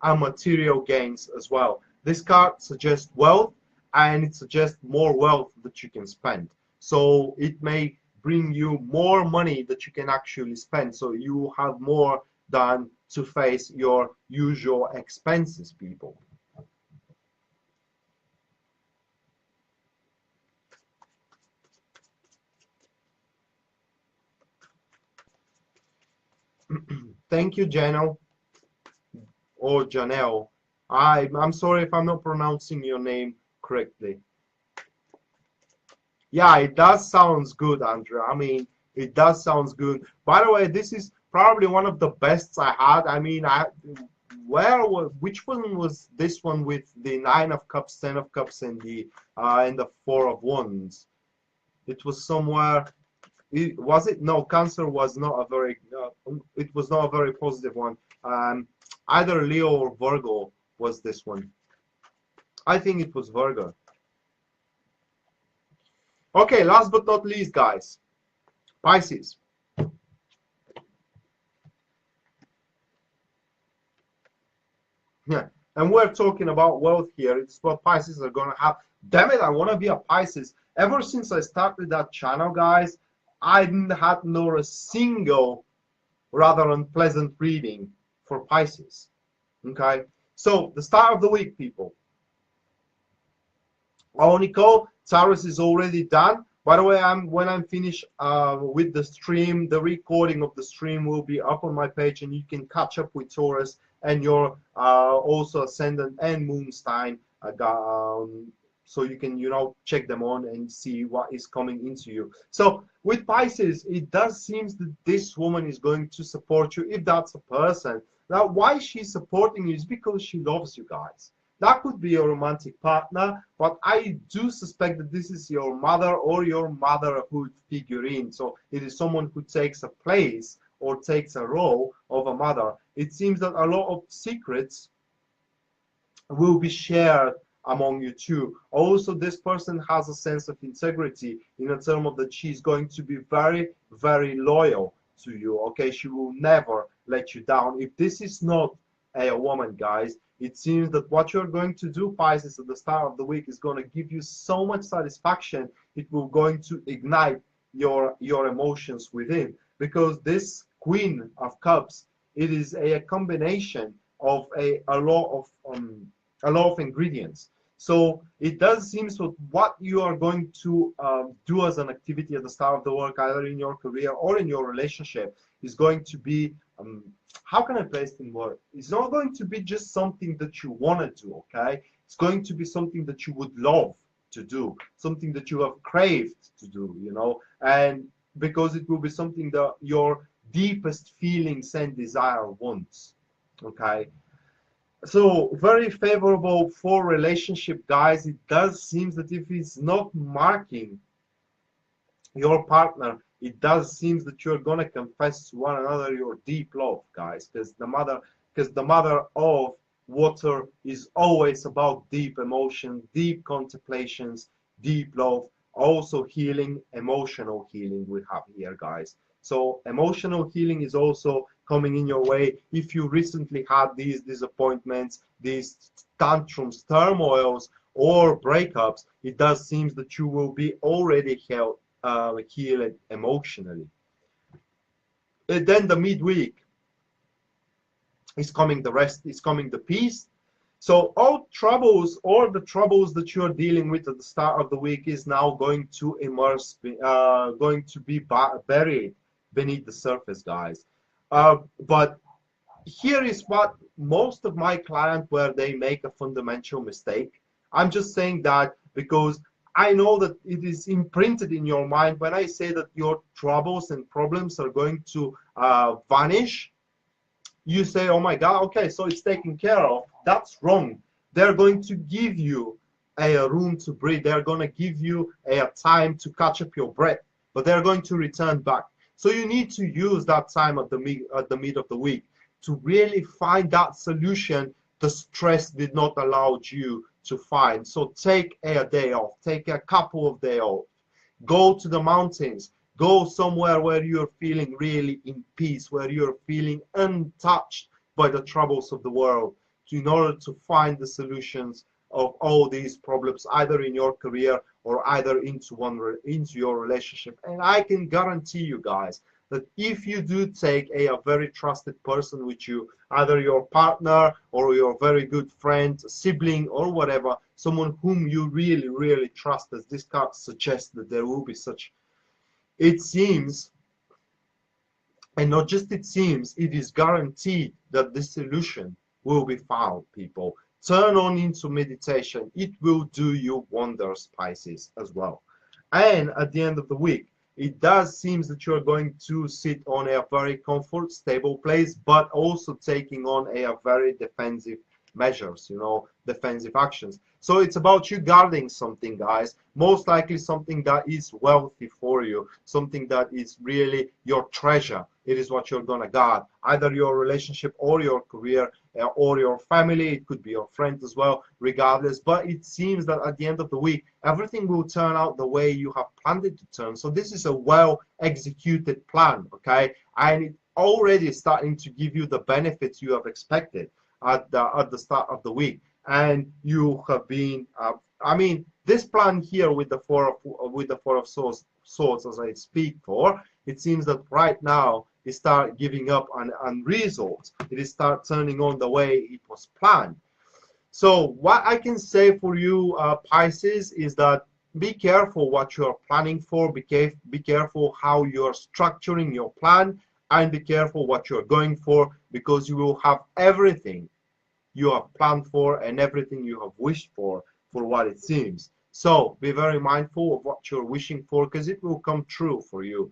and material gains as well. This card suggests wealth, and it suggests more wealth that you can spend. So it may bring you more money that you can actually spend, so you have more than to face your usual expenses, people. Thank you, Janelle, or Janelle. I'm sorry if I'm not pronouncing your name correctly. Yeah, it does sounds good, Andrea. I mean, it does sounds good. By the way, this is probably one of the best I had. I mean, which one was this one with the 9 of Cups, 10 of Cups, and the 4 of Wands? It was somewhere. Was it? No, Cancer was not a very. It was not a very positive one. Either Leo or Virgo was this one. I think it was Virgo. Okay, last but not least, guys, Pisces. Yeah, and we're talking about wealth here. It's what Pisces are gonna have. Damn it, I want to be a Pisces. Ever since I started that channel, guys, I didn't have nor a single rather unpleasant reading for Pisces. Okay, so the start of the week, people. Oh, Nicole, Taurus is already done. By the way, when I'm finished with the stream, the recording of the stream will be up on my page, and you can catch up with Taurus and your also Ascendant and Moon sign, so you can, you know, check them on and see what is coming into you. So with Pisces, it does seem that this woman is going to support you, if that's a person. Now, why she's supporting you is because she loves you, guys. That could be your romantic partner, but I do suspect that this is your mother or your motherhood figurine. So it is someone who takes a place or takes a role of a mother. It seems that a lot of secrets will be shared among you two. Also, this person has a sense of integrity in a term of that she's going to be very, very loyal to you. Okay, she will never let you down. If this is not a woman, guys, it seems that what you're going to do, Pisces, at the start of the week is going to give you so much satisfaction. It will going to ignite your emotions within, because this Queen of Cups, it is a combination of a lot of ingredients. So it does seem so what you are going to do as an activity at the start of the work, either in your career or in your relationship, is going to be how can I place it in words? It's not going to be just something that you want to do, okay? It's going to be something that you would love to do, something that you have craved to do, you know, and because it will be something that your deepest feelings and desire wants, okay? So very favorable for relationship, guys. It does seem that if it's not marking your partner, it does seem that you're going to confess to one another your deep love, guys, because the mother of water is always about deep emotion, deep contemplations, deep love, also healing, emotional healing we have here, guys. So emotional healing is also coming in your way. If you recently had these disappointments, these tantrums, turmoils, or breakups, it does seem that you will be already healed emotionally. And then the midweek is coming the rest, is coming the peace. So all troubles, all the troubles that you're dealing with at the start of the week is now going to immerse, going to be buried beneath the surface, guys. But here is what most of my clients, where they make a fundamental mistake. I'm just saying that because I know that it is imprinted in your mind when I say that your troubles and problems are going to vanish. You say, oh my God, okay, so it's taken care of. That's wrong. They're going to give you a room to breathe. They're going to give you a time to catch up your breath, but they're going to return back. So you need to use that time at the mid of the week to really find that solution the stress did not allow you to find. So take a day off, take a couple of days off, go to the mountains, go somewhere where you're feeling really in peace, where you're feeling untouched by the troubles of the world, in order to find the solutions of all these problems, either in your career or either into your relationship. And I can guarantee you guys that if you do take a very trusted person with you, either your partner or your very good friend, sibling, or whatever, someone whom you really, really trust, as this card suggests that there will be such, it seems, and not just it seems, it is guaranteed that this solution will be found, people. Turn on into meditation. It will do you wonders, Pisces, as well. And at the end of the week, it does seem that you're going to sit on a very comfort, stable place, but also taking on a very defensive measures, you know, defensive actions. So it's about you guarding something, guys, most likely something that is wealthy for you, something that is really your treasure. It is what you're gonna guard, either your relationship or your career or your family. It could be your friend as well, regardless. But it seems that at the end of the week, everything will turn out the way you have planned it to turn. So this is a well executed plan, okay, and it already starting to give you the benefits you have expected at the start of the week. And you have been I mean, this plan here with the four of swords, as I speak for, it seems that right now it start giving up on results. It is start turning on the way it was planned. So what I can say for you, Pisces, is that be careful what you are planning for. Be careful how you are structuring your plan, and be careful what you are going for, because you will have everything you have planned for and everything you have wished for what it seems. So be very mindful of what you're wishing for, because it will come true for you.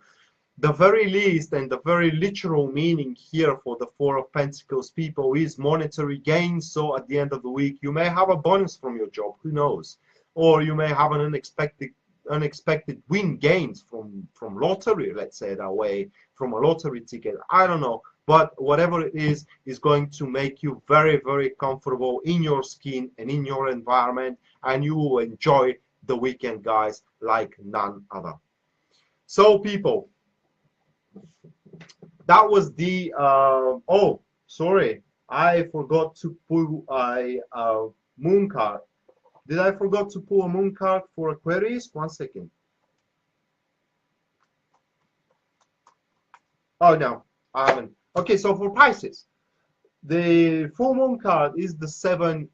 The very least and the very literal meaning here for the Four of Pentacles, people, is monetary gain. So at the end of the week, you may have a bonus from your job, who knows, or you may have an unexpected win gains from lottery, let's say that way, from a lottery ticket. I don't know, but whatever it is going to make you very, very comfortable in your skin and in your environment, and you will enjoy the weekend, guys, like none other. So people, that was the oh, sorry, I forgot to pull a moon card. Did I forgot to pull a moon card for Aquarius? 1 second. Oh no, I haven't. Okay, so for Pisces, the full moon card is the Seven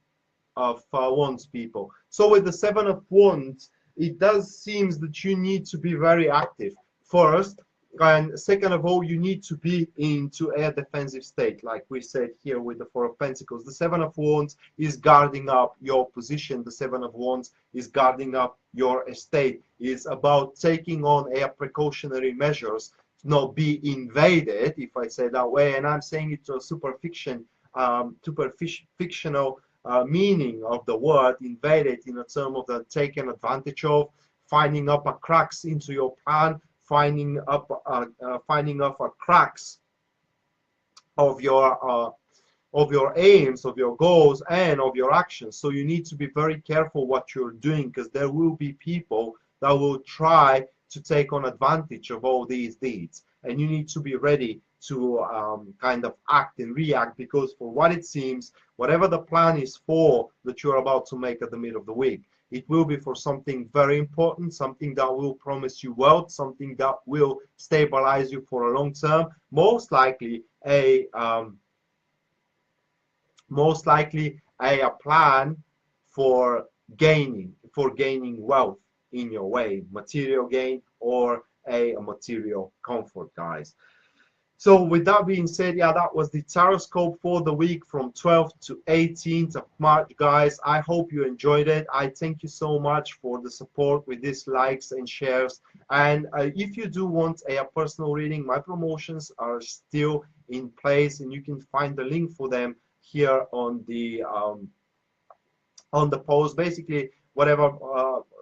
of Wands, people. So with the Seven of Wands, it does seems that you need to be very active first, and second of all, you need to be into a defensive state, like we said here with the Four of Pentacles. The Seven of Wands is guarding up your position. The Seven of Wands is guarding up your estate. It's about taking on a precautionary measures to not be invaded, if I say that way. And I'm saying it to a super fictional meaning of the word invaded, in a term of the taken advantage of, finding up a cracks into your plan, finding up cracks of your aims, of your goals, and of your actions. So you need to be very careful what you're doing, because there will be people that will try to take on advantage of all these deeds, and you need to be ready to kind of act and react, because for what it seems, whatever the plan is for that you're about to make at the middle of the week, it will be for something very important, something that will promise you wealth, something that will stabilize you for a long term, most likely a plan for gaining wealth in your way, material gain or a material comfort, guys. So with that being said, yeah, that was the tarot scope for the week from 12th to 18th of March, guys. I hope you enjoyed it. I thank you so much for the support with these likes and shares. And if you do want a personal reading, my promotions are still in place, and you can find the link for them here on the post. Basically, whatever,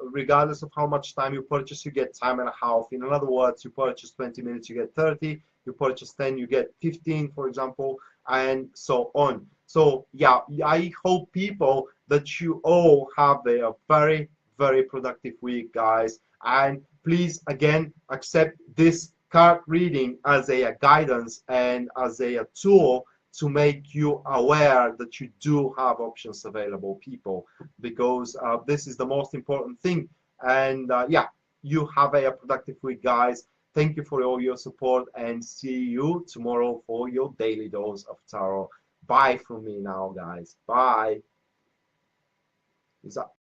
regardless of how much time you purchase, you get time and a half. In other words, you purchase 20 minutes, you get 30. You purchase 10, you get 15, for example, and so on. So yeah, I hope people that you all have a very, very productive week, guys. And please, again, accept this card reading as a guidance and as a tool to make you aware that you do have options available, people, because this is the most important thing. And yeah, you have a productive week, guys. Thank you for all your support, and see you tomorrow for your daily dose of tarot. Bye from me now, guys. Bye. Peace out.